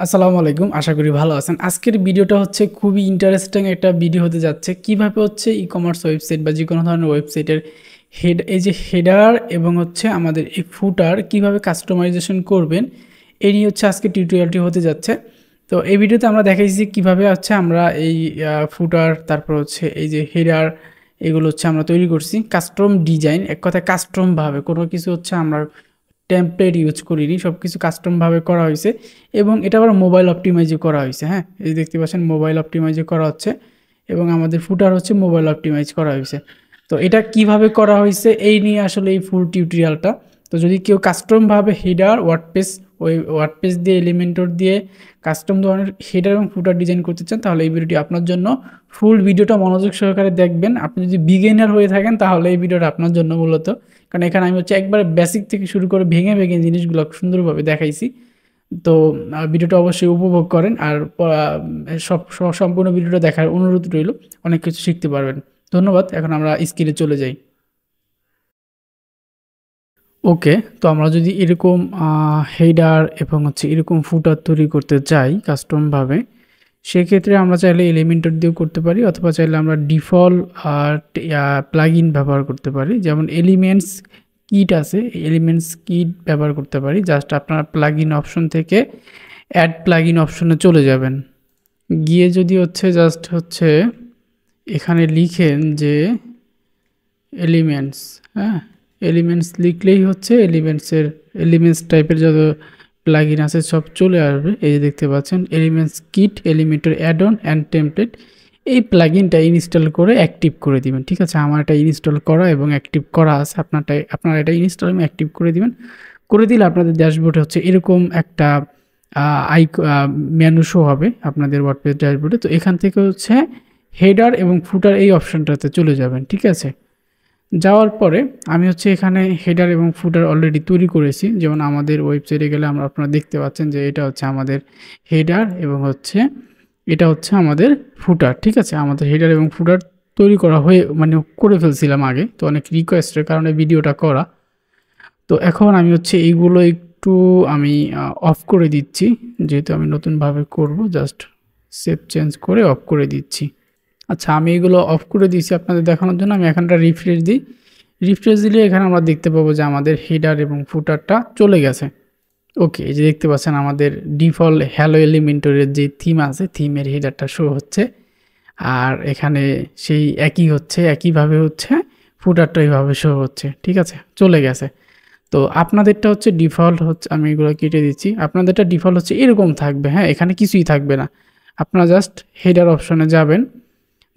আসসালামু আলাইকুম। আশা করি ভালো আছেন। আজকের ভিডিওটা হচ্ছে খুবই ইন্টারেস্টিং একটা ভিডিও হতে যাচ্ছে। কিভাবে হচ্ছে ই-কমার্স ওয়েবসাইট বা যেকোনো ধরনের ওয়েবসাইটের এই যে হেডার এবং হচ্ছে আমাদের এই ফুটার কিভাবে কাস্টমাইজেশন করবেন, এই নিয়ে হচ্ছে আজকে টিউটোরিয়ালটি হতে যাচ্ছে। তো এই ভিডিওতে আমরা দেখাইছি যে কীভাবে হচ্ছে আমরা এই ফুটার, তারপর হচ্ছে এই যে হেডার, এগুলো হচ্ছে আমরা তৈরি করছি কাস্টম ডিজাইন, এক কথায় কাস্টমভাবে। কোনো কিছু হচ্ছে আমরা টেমপ্লেট ইউজ করিনি, সব কিছু কাস্টমভাবে করা হয়েছে এবং এটা আবার মোবাইল অপটিমাইজে করা হয়েছে। হ্যাঁ, এই দেখতে পাচ্ছেন মোবাইল অপটিমাইজে করা হচ্ছে এবং আমাদের ফুটার হচ্ছে মোবাইল অপটিমাইজ করা হয়েছে। তো এটা কিভাবে করা হয়েছে এই নিয়ে আসলে এই ফুল টিউটোরিয়ালটা। তো যদি কেউ কাস্টমভাবে হেডার ওয়ার্ডপ্রেস দিয়ে এলিমেন্টর দিয়ে কাস্টম ধরনের হেডার এবং ফুটার ডিজাইন করতে চান, তাহলে এই ভিডিওটি আপনার জন্য। ফুল ভিডিওটা মনোযোগ সহকারে দেখবেন। আপনি যদি বিগিনার হয়ে থাকেন তাহলে এই ভিডিওটা আপনার জন্য মূলত, কারণ এখানে আমি হচ্ছে একবারে বেসিক থেকে শুরু করে ভেঙে ভেঙে জিনিসগুলো সুন্দরভাবে দেখাইছি। তো ভিডিওটা অবশ্যই উপভোগ করেন আর সম্পূর্ণ ভিডিওটা দেখার অনুরোধ রইল, অনেক কিছু শিখতে পারবেন। ধন্যবাদ। এখন আমরা স্ক্রিনে চলে যাই। ওকে, তো আমরা যদি এরকম হেডার এবং হচ্ছে এরকম ফুটার তৈরি করতে চাই কাস্টমভাবে, সেক্ষেত্রে আমরা চাইলে এলিমেন্টর দিয়েও করতে পারি, অথবা চাইলে আমরা ডিফল্ট প্লাগইন ব্যবহার করতে পারি। যেমন এলিমেন্টস কিট আছে, এলিমেন্টস কিট ব্যবহার করতে পারি। জাস্ট আপনার প্লাগইন অপশন থেকে অ্যাড প্লাগইন অপশনে চলে যাবেন। গিয়ে যদি হচ্ছে জাস্ট হচ্ছে এখানে লিখেন যে এলিমেন্টস, হ্যাঁ, এলিমেন্টস লিখলেই হচ্ছে এলিমেন্টস টাইপের যত প্লাগইন আছে সব চলে আসবে। এই যে দেখতে পাচ্ছেন elements kit, Elementor add on and template. এই প্লাগইনটা ইনস্টল করে অ্যাক্টিভ করে দিবেন। ঠিক আছে, আমার এটা ইনস্টল করা এবং অ্যাক্টিভ করা আছে, আপনারা এটা ইনস্টল এবং অ্যাক্টিভ করে দিবেন। করে দিলে আপনাদের ড্যাশবোর্ডে হচ্ছে এরকম একটা মেনু শো হবে আপনাদের ওয়ার্ডপ্রেস ড্যাশবোর্ডে। তো এখান থেকে হচ্ছে হেডার এবং ফুটার এই অপশনটাতে চলে যাবেন। ঠিক আছে, যাওয়ার পরে আমি হচ্ছে এখানে হেডার এবং ফুটার অলরেডি তৈরি করেছি। যেমন আমাদের ওয়েবসাইটে গেলে আপনারা দেখতে পাচ্ছেন যে এটা হচ্ছে আমাদের হেডার এবং হচ্ছে এটা হচ্ছে আমাদের ফুটার। ঠিক আছে, আমাদের হেডার এবং ফুটার তৈরি করা করে ফেলছিলাম আগে, তো অনেক রিকোয়েস্টের কারণে ভিডিওটা করা। তো এখন আমি হচ্ছে এইগুলো একটু আমি অফ করে দিচ্ছি, যেহেতু আমি নতুনভাবে করব। জাস্ট সেভ চেঞ্জ করে অফ করে দিচ্ছি। আচ্ছা, আমি এগুলো অফ করে দিয়েছি আপনাদের দেখানোর জন্য। আমি এখানটা রিফ্রেশ দিই। রিফ্রেশ দিলে এখানে আমরা দেখতে পাবো যে আমাদের হেডার এবং ফুটারটা চলে গেছে। ওকে, এই যে দেখতে পাচ্ছেন আমাদের ডিফল্ট হ্যালো এলিমেন্টরের যে থিম আছে, থিমের হেডারটা শো হচ্ছে। আর এখানে সেই একইভাবে হচ্ছে ফুটারটা এইভাবে শো হচ্ছে। ঠিক আছে, চলে গেছে। তো আপনাদেরটা হচ্ছে ডিফল্ট হচ্ছে, আমি এগুলো কেটে দিচ্ছি। আপনাদেরটা ডিফল্ট হচ্ছে এরকম থাকবে। হ্যাঁ, এখানে কিছুই থাকবে না। আপনারা জাস্ট হেডার অপশনে যাবেন।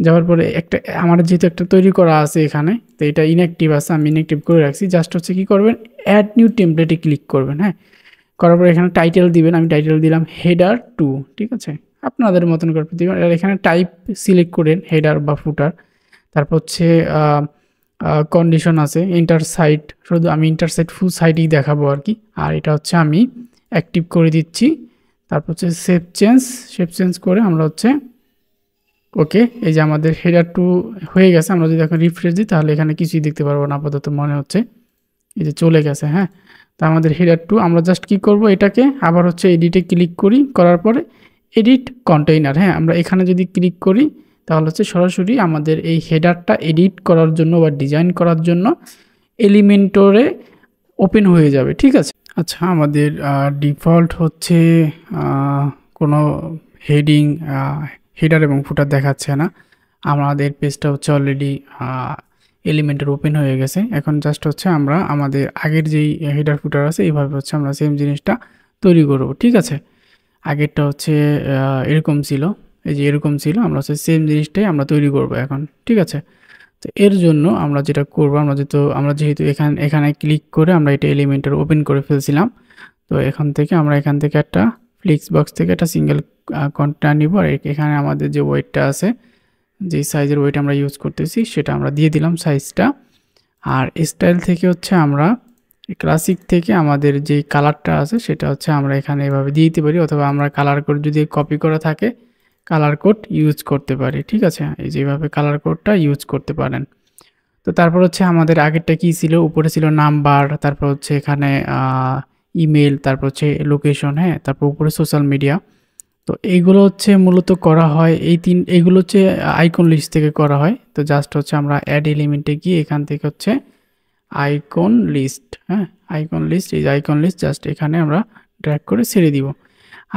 যাওয়ার পরে আমার যেহেতু একটা তৈরি করা আছে এখানে, তো এটা ইনঅ্যাক্টিভ আছে, আমি ইনঅ্যাক্টিভ করে রাখছি। জাস্ট হচ্ছে কী করবেন, অ্যাড নিউ টেমপ্লেটে ক্লিক করবেন। হ্যাঁ, করার পরে এখানে টাইটেল দিবেন। আমি টাইটেল দিলাম হেডার 2। ঠিক আছে, আপনাদের মতন করে দিবেন। আর এখানে টাইপ সিলেক্ট করেন হেডার বা ফুটার। তারপর হচ্ছে কন্ডিশন আছে ইন্টার সাইট, শুধু আমি ইন্টার সাইট ফুল সাইটই দেখাবো আর কি। আর এটা হচ্ছে আমি অ্যাক্টিভ করে দিচ্ছি। তারপর হচ্ছে সেভ চেঞ্জ করে আমরা হচ্ছে ওকে, এই যে আমাদের হেডার 2 হয়ে গেছে। আমরা যদি এখন রিফ্রেশ দিই তাহলে এখানে কিছুই দেখতে পারবো না আপাতত, মনে হচ্ছে এই যে চলে গেছে। হ্যাঁ, তো আমাদের হেডার 2, আমরা জাস্ট কি করব, এটাকে আবার হচ্ছে এডিটে ক্লিক করি। করার পরে এডিট কন্টেইনার, হ্যাঁ, আমরা এখানে যদি ক্লিক করি তাহলে হচ্ছে সরাসরি আমাদের এই হেডারটা এডিট করার জন্য বা ডিজাইন করার জন্য এলিমেন্টরে ওপেন হয়ে যাবে। ঠিক আছে, আচ্ছা, আমাদের ডিফল্ট হচ্ছে কোনো হেডার এবং ফুটার দেখাচ্ছে না। আমাদের পেজটা হচ্ছে অলরেডি এলিমেন্টের ওপেন হয়ে গেছে। এখন জাস্ট হচ্ছে আমরা আমাদের আগের যেই হেডার ফুটার আছে এইভাবে হচ্ছে আমরা সেম জিনিসটা তৈরি করব। ঠিক আছে, আগেরটা হচ্ছে এরকম ছিল, এই যে এরকম ছিল, আমরা হচ্ছে সেম জিনিসটাই আমরা তৈরি করব এখন। ঠিক আছে, তো এর জন্য আমরা যেটা করব, আমরা যেহেতু এখানে ক্লিক করে আমরা এটা এলিমেন্টের ওপেন করে ফেলছিলাম। তো এখান থেকে একটা ফ্লিক্স বক্স থেকে একটা সিঙ্গেল কন্টেনার নিব। আর এখানে আমাদের যে ওয়েটটা আছে, যে সাইজের ওয়েট আমরা ইউজ করতেছি সেটা আমরা দিয়ে দিলাম সাইজটা। আর স্টাইল থেকে হচ্ছে আমরা ক্লাসিক থেকে আমাদের যে কালারটা আছে সেটা হচ্ছে আমরা এখানে এভাবে দিয়ে দিতে পারি, অথবা আমরা কালার কোড যদি কপি করা থাকে কালার কোড ইউজ করতে পারি। ঠিক আছে, এই যেভাবে কালার কোডটা ইউজ করতে পারেন। তো তারপর হচ্ছে আমাদের আগেরটা কি ছিল, উপরে ছিল নাম্বার, তারপর হচ্ছে এখানে ইমেল, তারপর হচ্ছে লোকেশন, হ্যাঁ, তারপর উপরে সোশ্যাল মিডিয়া। তো এইগুলো হচ্ছে মূলত করা হয় এইগুলো হচ্ছে আইকন লিস্ট থেকে করা হয়। তো জাস্ট হচ্ছে আমরা অ্যাড এলিমেন্টে গিয়ে এখান থেকে হচ্ছে আইকন লিস্ট, হ্যাঁ, আইকন লিস্ট, এই যে আইকন লিস্ট জাস্ট এখানে আমরা ড্র্যাগ করে ছেড়ে দিব।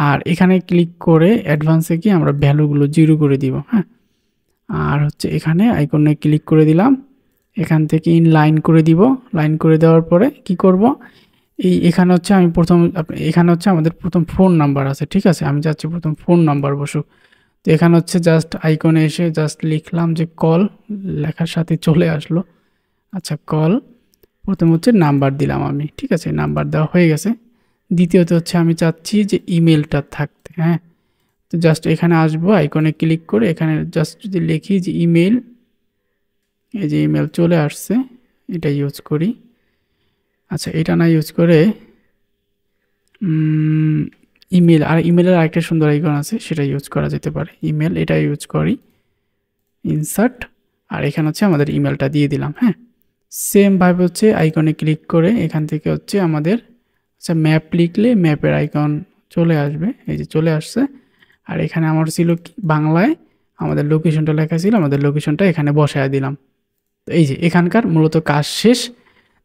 আর এখানে ক্লিক করে অ্যাডভান্সে গিয়ে আমরা ভ্যালুগুলো 0 করে দিব, হ্যাঁ। আর হচ্ছে এখানে আইকনে ক্লিক করে দিলাম, এখান থেকে ইন লাইন করে দিব। লাইন করে দেওয়ার পরে কি করব, এখানে হচ্ছে আমি এখানে হচ্ছে আমাদের প্রথম ফোন নাম্বার আছে, ঠিক আছে। আমি চাচ্ছি প্রথম ফোন নাম্বার বসুক। তো এখানে হচ্ছে জাস্ট আইকনে এসে জাস্ট লিখলাম যে কল, লেখার সাথে চলে আসলো। আচ্ছা, কল, প্রথম হচ্ছে নাম্বার দিলাম আমি, ঠিক আছে, নাম্বার দেওয়া হয়ে গেছে। দ্বিতীয়ত হচ্ছে আমি চাচ্ছি যে ইমেলটা থাকতে, হ্যাঁ। তো জাস্ট এখানে আসবো, আইকনে ক্লিক করে এখানে জাস্ট যদি লিখি যে ইমেল, এই যে ইমেল চলে আসছে, এটা ইউজ করি। আচ্ছা, এটা না ইউজ করে ইমেল, আর ইমেলের আরেকটা সুন্দর আইকন আছে, সেটা ইউজ করা যেতে পারে। ইমেল, এটা ইউজ করি, ইনসার্ট, আর এখানে হচ্ছে আমাদের ইমেলটা দিয়ে দিলাম, হ্যাঁ। সেমভাবে হচ্ছে আইকনে ক্লিক করে এখান থেকে হচ্ছে আমাদের, আচ্ছা, ম্যাপ লিখলে ম্যাপের আইকন চলে আসবে, এই যে চলে আসছে। আর এখানে আমার ছিল কি বাংলায় আমাদের লোকেশনটা লেখা ছিল, আমাদের লোকেশনটা এখানে বসায় দিলাম। তো এই যে এখানকার মূলত কাজ শেষ।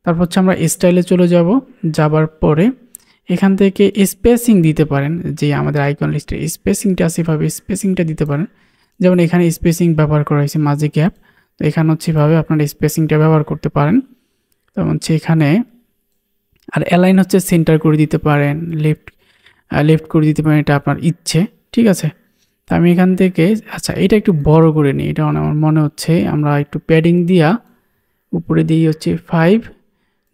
তারপর হচ্ছে আমরা স্টাইলে চলে যাব। যাবার পরে এখান থেকে স্পেসিং দিতে পারেন, যে আমাদের আইকন লিস্টের স্পেসিংটা আছে এভাবে স্পেসিংটা দিতে পারেন। যেমন এখানে স্পেসিং ব্যবহার করা হয়েছে মাঝে গ্যাপ, তো এখানে হচ্ছে এভাবে আপনারা স্পেসিংটা ব্যবহার করতে পারেন। তেমন হচ্ছে এখানে আর অ্যালাইন হচ্ছে সেন্টার করে দিতে পারেন, লেফট করে দিতে পারেন, এটা আপনার ইচ্ছে, ঠিক আছে। তা আমি এখান থেকে, আচ্ছা, এটা একটু বড় করে নিই, এটা আমার মনে হচ্ছে আমরা একটু প্যাডিং দিয়া উপরে দিই হচ্ছে 5,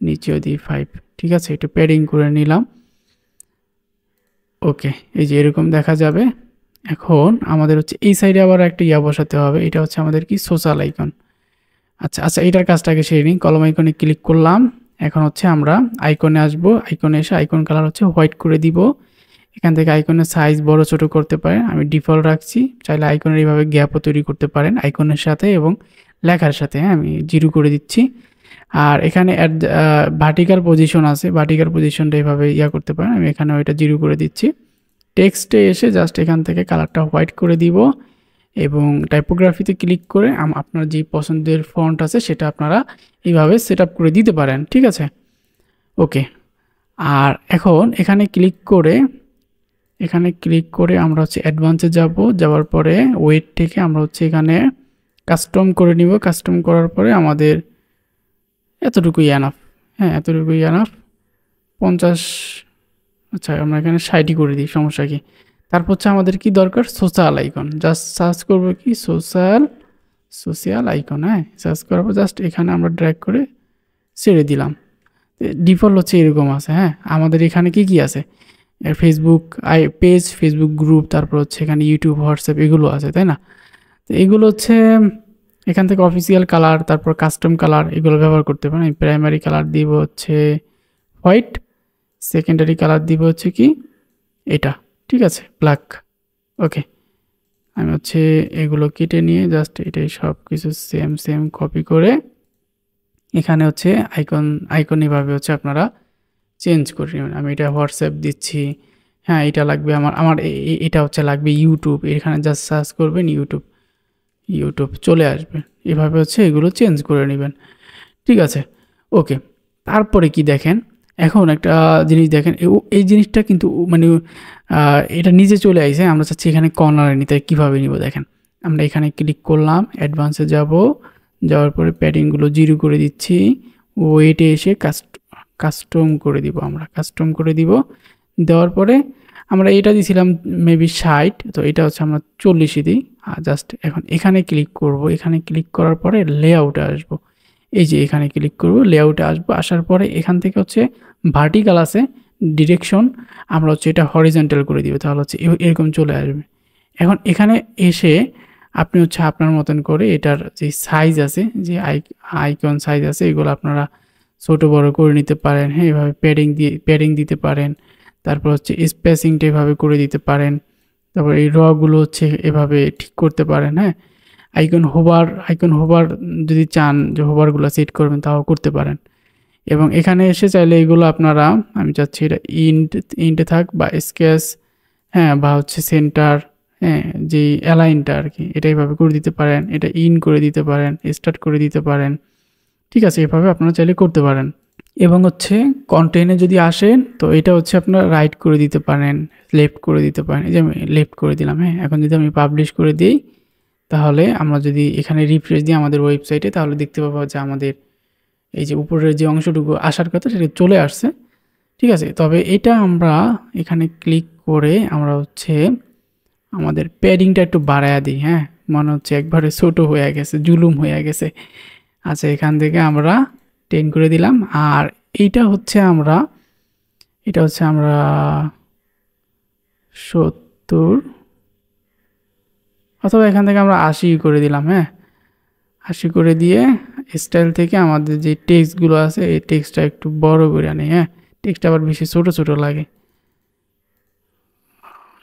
নিচেও দিই 5, ঠিক আছে, একটু প্যাডিং করে নিলাম। ওকে, এই যে এরকম দেখা যাবে। এখন আমাদের হচ্ছে এই সাইডে আবার একটা বসাতে হবে, এটা হচ্ছে আমাদের কি সোশ্যাল আইকন। আচ্ছা আচ্ছা, এটার কাজটাকে সেরে নিই। কলম আইকনে ক্লিক করলাম। এখন হচ্ছে আমরা আইকনে আসব, আইকনে এসে আইকন কালার হচ্ছে হোয়াইট করে দিব। এখান থেকে আইকনের সাইজ বড় ছোট করতে পারেন, আমি ডিফল্ট রাখছি। চাইলে আইকনের এইভাবে গ্যাপও তৈরি করতে পারেন আইকনের সাথে এবং লেখার সাথে, হ্যাঁ, আমি 0 করে দিচ্ছি। আর এখানে ভার্টিক্যাল পজিশন আছে, ভার্টিক্যাল পজিশনটা এইভাবে করতে পারেন, আমি এখানে ওইটা 0 করে দিচ্ছি। টেক্সটে এসে জাস্ট এখান থেকে কালারটা হোয়াইট করে দিব এবং টাইপোগ্রাফিতে ক্লিক করে আপনার যে পছন্দের ফন্ট আছে সেটা আপনারা এইভাবে সেট আপ করে দিতে পারেন, ঠিক আছে। ওকে, আর এখন এখানে ক্লিক করে আমরা হচ্ছে অ্যাডভান্সে যাওয়ার পরে ওয়েট থেকে আমরা হচ্ছে এখানে কাস্টম করে নিব। কাস্টম করার পরে আমাদের এতটুকুই এনাফ, হ্যাঁ, এতটুকুই এনাফ, 50, আচ্ছা, আমরা এখানে 60 করে দিই, সমস্যা কি। তারপর হচ্ছে আমাদের কি দরকার, সোশ্যাল আইকন। জাস্ট সার্চ করবো কি সোশ্যাল আইকন, হ্যাঁ, সার্চ করার পর জাস্ট এখানে আমরা ড্র্যাগ করে ছেড়ে দিলাম। ডিফল্ট হচ্ছে এরকম আছে, হ্যাঁ। আমাদের এখানে কি আছে, ফেসবুক পেজ, ফেসবুক গ্রুপ, তারপর হচ্ছে এখানে ইউটিউব, হোয়াটসঅ্যাপ, এগুলো আছে, তাই না। তো এগুলো হচ্ছে এখান থেকে অফিসিয়াল কালার, তারপর কাস্টম কালার, এগুলো ব্যবহার করতে পারেন। আমি প্রাইমারি কালার দিব হচ্ছে হোয়াইট, সেকেন্ডারি কালার দিব হচ্ছে কি এটা, ঠিক আছে, ব্ল্যাক। ওকে, আমি হচ্ছে এগুলো কেটে নিয়ে জাস্ট এটাই সব কিছু সেম কপি করে এখানে হচ্ছে আইকন এভাবে হচ্ছে আপনারা চেঞ্জ করে নেবেন। আমি এটা হোয়াটসঅ্যাপ দিচ্ছি, হ্যাঁ, এটা লাগবে আমার এটা হচ্ছে লাগবে ইউটিউব, এখানে জাস্ট সার্চ করবেন ইউটিউব চলে আসবে। এভাবে হচ্ছে এগুলো চেঞ্জ করে নেবেন, ঠিক আছে। ওকে, তারপরে কি দেখেন, এখন একটা জিনিস দেখেন, এই জিনিসটা কিন্তু মানে এটা নিজে চলে আসে, আমরা চাচ্ছি এখানে কর্নারে নিতে, কীভাবে নিব দেখেন। আমরা এখানে ক্লিক করলাম, অ্যাডভান্সে যাওয়ার পরে প্যাডিংগুলো 0 করে দিচ্ছি, ওয়েটে এসে কাস্টম করে দিব, আমরা কাস্টম করে দেওয়ার পরে আমরা এটা দিয়েছিলাম মেবি 60, তো এটা হচ্ছে আমরা 40 দিই। আর জাস্ট এখন এখানে ক্লিক করব, এখানে ক্লিক করার পরে লেআউটে আসবো, এই যে এখানে ক্লিক করব, লেআউটে আসবো। আসার পরে এখান থেকে হচ্ছে ভার্টিক্যাল আছে ডিরেকশন, আমরা হচ্ছে এটা হরিজন্টাল করে দিব, তাহলে হচ্ছে এরকম চলে আসবে। এখন এখানে এসে আপনি হচ্ছে আপনার মতন করে এটার যে সাইজ আছে, যে আইকন সাইজ আছে, এগুলো আপনারা ছোট বড় করে নিতে পারেন, হ্যাঁ, এভাবে প্যাডিং দিতে পারেন। তারপর হচ্ছে স্পেসিংটা এভাবে করে দিতে পারেন। তারপর এই রগুলো হচ্ছে এভাবে ঠিক করতে পারেন, হ্যাঁ। আইকন হোভার যদি চান যে হোভারগুলো সেট করবেন, তাও করতে পারেন। এবং এখানে এসে চাইলে এগুলো আপনারা, আমি চাচ্ছি এটা ইন্টে থাক বা স্কেচ, হ্যাঁ, বা হচ্ছে সেন্টার, হ্যাঁ, যে অ্যালাইনটা আর কি, এটা এইভাবে করে দিতে পারেন, এটা ইন করে দিতে পারেন, স্টার্ট করে দিতে পারেন। ঠিক আছে, এভাবে আপনারা চাইলে করতে পারেন। এবং হচ্ছে কন্টেন্টে যদি আসেন তো এটা হচ্ছে আপনারা রাইট করে দিতে পারেন, লেফট করে দিতে পারেন। এই যে আমি লেফট করে দিলাম, হ্যাঁ। এখন যদি আমি পাবলিশ করে দিই, তাহলে আমরা যদি এখানে রিফ্রেশ দিই আমাদের ওয়েবসাইটে, তাহলে দেখতে পাবো যে আমাদের এই যে উপরের যে অংশটুকু আসার কথা সেটা চলে আসছে। ঠিক আছে, তবে এটা আমরা এখানে ক্লিক করে আমরা হচ্ছে আমাদের প্যাডিংটা একটু বাড়ায়া দিই, হ্যাঁ। মনে হচ্ছে একবারে ছোট হয়ে গেছে, জুলুম হয়ে গেছে। আচ্ছা, এখান থেকে আমরা 10 করে দিলাম। আর এটা হচ্ছে আমরা 70, অথবা এখান থেকে আমরা 80 করে দিলাম, হ্যাঁ। 80 করে দিয়ে স্টাইল থেকে আমাদের যে টেক্সটগুলো আছে এই টেক্সটটা একটু বড় করে আনি, হ্যাঁ। টেক্সটটা আবার বেশি ছোট ছোট লাগে।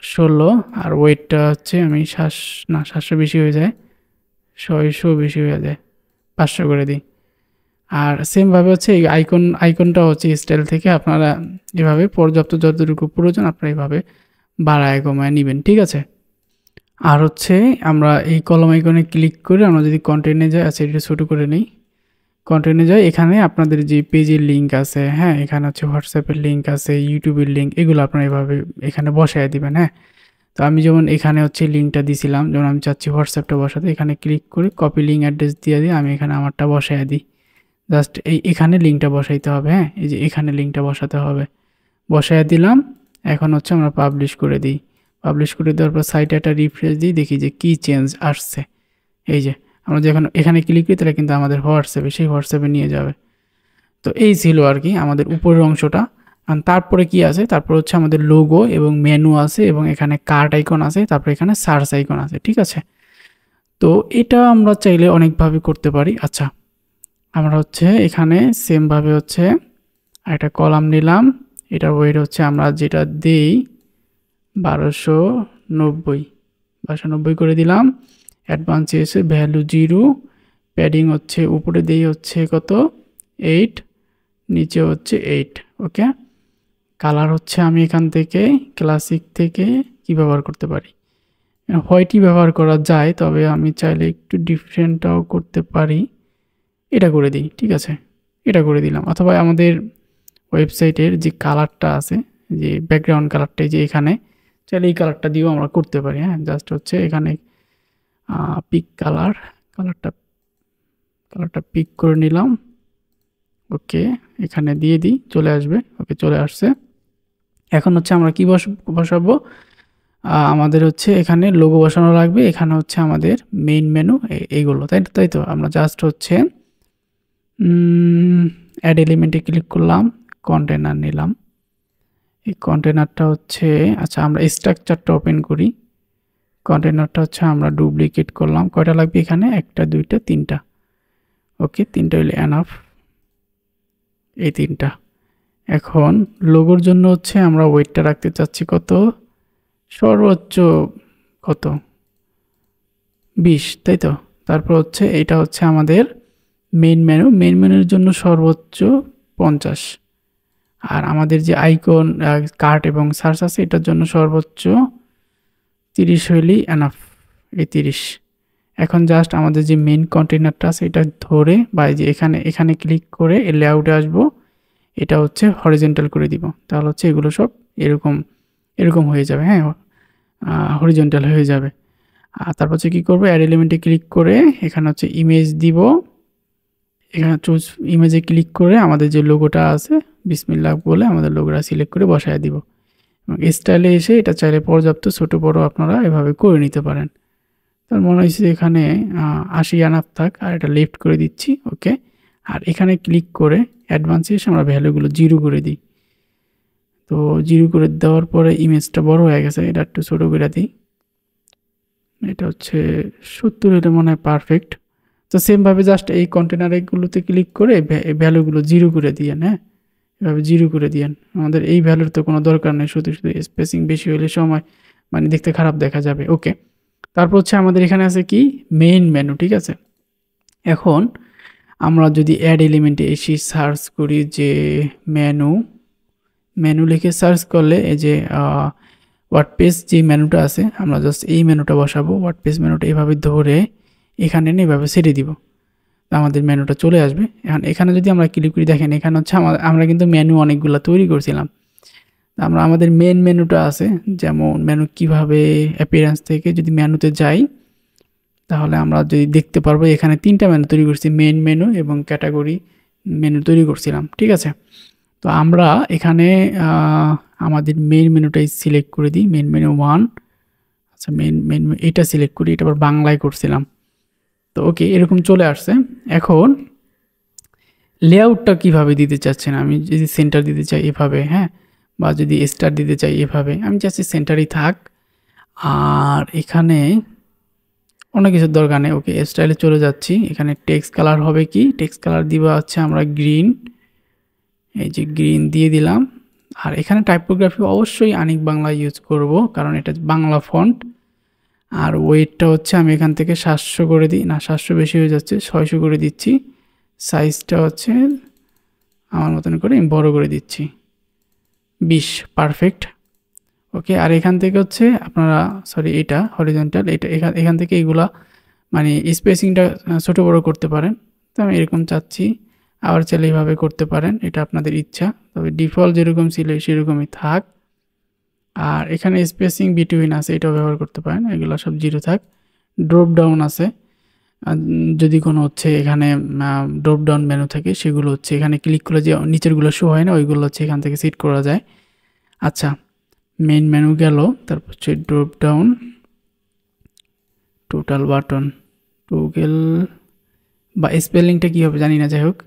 16। আর ওয়েটটা হচ্ছে আমি 700 বেশি হয়ে যায়, 600 বেশি হয়ে যায়, 500 করে দিই। আর সেমভাবে হচ্ছে এই আইকনটা হচ্ছে স্টাইল থেকে আপনারা এভাবে পর্যাপ্ত যতটুকু প্রয়োজন আপনারা এইভাবে বাড়ায় কমায় নেবেন। ঠিক আছে, আর হচ্ছে আমরা এই কলম আইকনে ক্লিক করে আমরা যদি কন্টেন্টে যাই, আচ্ছা এটা ছোটো করে নিই, কন্টেন্টে যাই, এখানে আপনাদের যে পেজের লিঙ্ক আছে, হ্যাঁ, এখানে হচ্ছে হোয়াটসঅ্যাপের লিঙ্ক আছে, ইউটিউবের লিঙ্ক, এগুলো আপনারা এভাবে এখানে বসায় দিবেন, হ্যাঁ। তো আমি যেমন এখানে হচ্ছে লিঙ্কটা দিছিলাম, যেমন আমি চাচ্ছি হোয়াটসঅ্যাপটা বসাতে, এখানে ক্লিক করে কপি লিঙ্ক অ্যাড্রেস দিয়ে দিই, আমি এখানে আমারটা বসায় দিই। জাস্ট এখানে লিঙ্কটা বসাইতে হবে, হ্যাঁ, এই যে এখানে লিঙ্কটা বসাতে হবে, বসায় দিলাম। এখন হচ্ছে আমরা পাবলিশ করে দিই, পাবলিশ করে দেওয়ার পর সাইটে একটা রিফ্রেশ দিই, দেখি যে কী চেঞ্জ আসছে। এই যে আমরা যখন এখানে ক্লিক করি তাহলে কিন্তু আমাদের হোয়াটসঅ্যাপে, সেই হোয়াটসঅ্যাপে নিয়ে যাবে। তো এই ছিল আর কি আমাদের উপরের অংশটা। আর তারপরে কি আছে, তারপর হচ্ছে আমাদের লোগো এবং মেনু আছে, এবং এখানে কার্ট আইকন আছে, তারপরে এখানে সার্চ আইকন আছে। ঠিক আছে, তো এটা আমরা চাইলে অনেকভাবে করতে পারি। আচ্ছা, আমরা হচ্ছে এখানে সেমভাবে হচ্ছে একটা কলাম নিলাম, এটার ওয়েট হচ্ছে আমরা যেটা দিই 1290 করে দিলাম। অ্যাডভান্স এসে ভ্যালু 0, প্যাডিং হচ্ছে উপরে দিই হচ্ছে কত 8, নিচে হচ্ছে 8। ওকে, কালার হচ্ছে আমি এখান থেকে ক্লাসিক থেকে কি ব্যবহার করতে পারি, হোয়াইটই ব্যবহার করা যায়, তবে আমি চাইলে একটু ডিফারেন্টটাও করতে পারি, এটা করে দিই। ঠিক আছে, এটা করে দিলাম। অথবা আমাদের ওয়েবসাইটের যে কালারটা আছে, যে ব্যাকগ্রাউন্ড কালারটাই যে এখানে, চাইলে এই কালারটা দিয়েও আমরা করতে পারি, হ্যাঁ। জাস্ট হচ্ছে এখানে পিক কালারটা পিক করে নিলাম। ওকে, এখানে দিয়ে দিই, চলে আসবে। ওকে, চলে আসছে। এখন হচ্ছে আমরা কি বসাবো, আমাদের হচ্ছে এখানে লোগো বসানো লাগবে, এখানে হচ্ছে আমাদের মেইন মেনু, এইগুলো, তাই তো আমরা জাস্ট হচ্ছে অ্যাড এলিমেন্টে ক্লিক করলাম, কন্টেনার নিলাম। এই কন্টেনারটা হচ্ছে, আচ্ছা আমরা স্ট্রাকচারটা ওপেন করি, কন্টেনারটা হচ্ছে আমরা ডুপ্লিকেট করলাম। কয়টা লাগবে এখানে, 1টা 2টা 3টা। ওকে, 3টা হইলে এনাফ, এই 3টা। এখন লোগোর জন্য হচ্ছে আমরা ওয়েটটা রাখতে চাচ্ছি কত, সর্বোচ্চ কত 20, তাই তো। তারপর হচ্ছে এটা হচ্ছে আমাদের মেইন মেনুর জন্য সর্বোচ্চ 50। আর আমাদের যে আইকন, কার্ট এবং সার্চ আছে, এটার জন্য সর্বোচ্চ 30 হইলেই এনাফ, এই 30। এখন জাস্ট আমাদের যে মেইন কন্টেনারটা আছে এটা ধরে, বা এই যে এখানে ক্লিক করে এর লেআউটে আসবো, এটা হচ্ছে হরিজন্টাল করে দিব, তাহলে হচ্ছে এগুলো সব এরকম হয়ে যাবে, হ্যাঁ, হরিজন্টাল হয়ে যাবে। আর তারপর হচ্ছে কী করবো, অ্যাড এলিমেন্টে ক্লিক করে এখানে হচ্ছে ইমেজ দিব, এখানে চুজ ইমেজে ক্লিক করে আমাদের যে লোগোটা আছে বিসমিল্লাহ বলে আমাদের লোগোটা সিলেক্ট করে বসায় দিব। এবং স্টাইলে এসে এটা চাইলে পর্যাপ্ত ছোট বড় আপনারা এভাবে করে নিতে পারেন। তার মনে হয়েছে এখানে 80 আনাপ থাক, আর এটা লেফট করে দিচ্ছি। ওকে, আর এখানে ক্লিক করে অ্যাডভান্সে এসে আমরা ভ্যালুগুলো 0 করে দিই। তো 0 করে দেওয়ার পরে ইমেজটা বড় হয়ে গেছে, এটা একটু ছোট করে দিই, এটা হচ্ছে 70 হলে মনে হয় পারফেক্ট। তো সেমভাবে জাস্ট এই কন্টেনারগুলোতে ক্লিক করে ভ্যালুগুলো 0 করে দিয়েন, হ্যাঁ, এভাবে 0 করে দিয়েন। আমাদের এই ভ্যালুর তো কোনো দরকার নেই, শুধু স্পেসিং বেশি হলে সময় মানে দেখতে খারাপ দেখা যাবে। ওকে, তারপর হচ্ছে আমাদের এখানে আছে কি মেইন মেনু। ঠিক আছে, এখন আমরা যদি অ্যাড এলিমেন্টে এসে সার্চ করি যে মেনু লিখে সার্চ করলে এই যে ওয়ার্ডপ্রেস যে মেনুটা আছে আমরা জাস্ট এই মেনুটা বসাবো। ওয়ার্ডপ্রেস মেনুটা এভাবে ধরে এখানে এনে এভাবে ছেড়ে দিব, আমাদের মেনুটা চলে আসবে। এখন এখানে যদি আমরা ক্লিক করি, দেখেন এখানে হচ্ছে আমরা কিন্তু মেনু অনেকগুলো তৈরি করছিলাম। আমরা আমাদের মেন মেনুটা আছে, যেমন মেনু কিভাবে অ্যাপিয়ারেন্স থেকে যদি মেনুতে যাই তাহলে আমরা যদি দেখতে পারবো এখানে 3টা মেনু তৈরি করছি, মেন মেনু এবং ক্যাটাগরি মেনু তৈরি করছিলাম, ঠিক আছে। তো আমরা এখানে আমাদের মেন মেনুটাই সিলেক্ট করে দিই, মেন মেনু 1। আচ্ছা মেন এটা সিলেক্ট করি, এটা আবার বাংলায় করছিলাম। তো ওকে, এরকম চলে আসছে। এখন লেআউটটা কিভাবে দিতে চাচ্ছেন, আমি যদি সেন্টার দিতে চাই এভাবে, হ্যাঁ, বা যদি স্টার দিতে চাই এভাবে, আমি চাচ্ছি সেন্টারই থাক। আর এখানে অনেক কিছুর দরকার নেই। ওকে, স্টাইলে চলে যাচ্ছি। এখানে টেক্সট কালার হবে কি, টেক্সট কালার দিবা হচ্ছে আমরা গ্রিন, এই যে গ্রিন দিয়ে দিলাম। আর এখানে টাইপোগ্রাফি অবশ্যই আনিক বাংলা ইউজ করব, কারণ এটা বাংলা ফন্ট। আর ওয়েটটা হচ্ছে আমি এখান থেকে 700 করে দিই, না 700 বেশি হয়ে যাচ্ছে, 600 করে দিচ্ছি। সাইজটা হচ্ছে আমার মতন করে আমি বড় করে দিচ্ছি, 20, পারফেক্ট। ওকে, আর এখান থেকে হচ্ছে আপনারা এটা হরিজন্টাল, এটা এখান থেকে এগুলা মানে স্পেসিংটা ছোটো বড়ো করতে পারেন। তো আমি এরকম চাচ্ছি, আবার চাইলে এইভাবে করতে পারেন, এটা আপনাদের ইচ্ছা। তবে ডিফল্ট যেরকম ছিল সেরকমই থাক। আর এখানে স্পেসিং বিটুইন আছে, এটাও ব্যবহার করতে পারেন, এগুলো সব 0 থাক। ড্রপ ডাউন আছে, যদি কোনো হচ্ছে এখানে ড্রপ ডাউন মেনু থাকে সেগুলো হচ্ছে এখানে ক্লিক করলে যে নিচেরগুলো শো হয় না, ওইগুলো হচ্ছে এখান থেকে সেট করা যায়। আচ্ছা, মেইন মেনু গেল, তারপর হচ্ছে ড্রপ ডাউন, টোটাল বাটন, টুগেল বা স্পেলিংটা কী হবে জানি না, যাই হোক।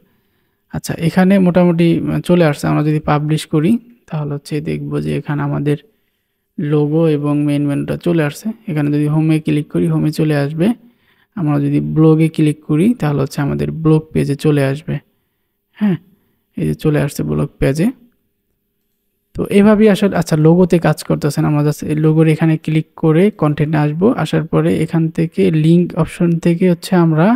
আচ্ছা, এখানে মোটামুটি চলে আসছে। আমরা যদি পাবলিশ করি তাহলে হচ্ছে দেখব যে এখানে আমাদের লোগো এবং মেইন মেনুটা চলে আসছে। এখানে যদি হোমে ক্লিক করি হোমে চলে আসবে। আমরা যদি ব্লগে ক্লিক করি তাহলে হচ্ছে আমাদের ব্লগ পেজে চলে আসবে। হ্যাঁ, এই যে চলে আসছে ব্লগ পেজে। তো এভাবেই আসলে আচ্ছা লোগোতে কাজ করতেছেন, আমরা জাস্ট এই লোগোর এখানে ক্লিক করে কন্টেন্টে আসবো। আসার পরে এখান থেকে লিঙ্ক অপশন থেকে হচ্ছে আমরা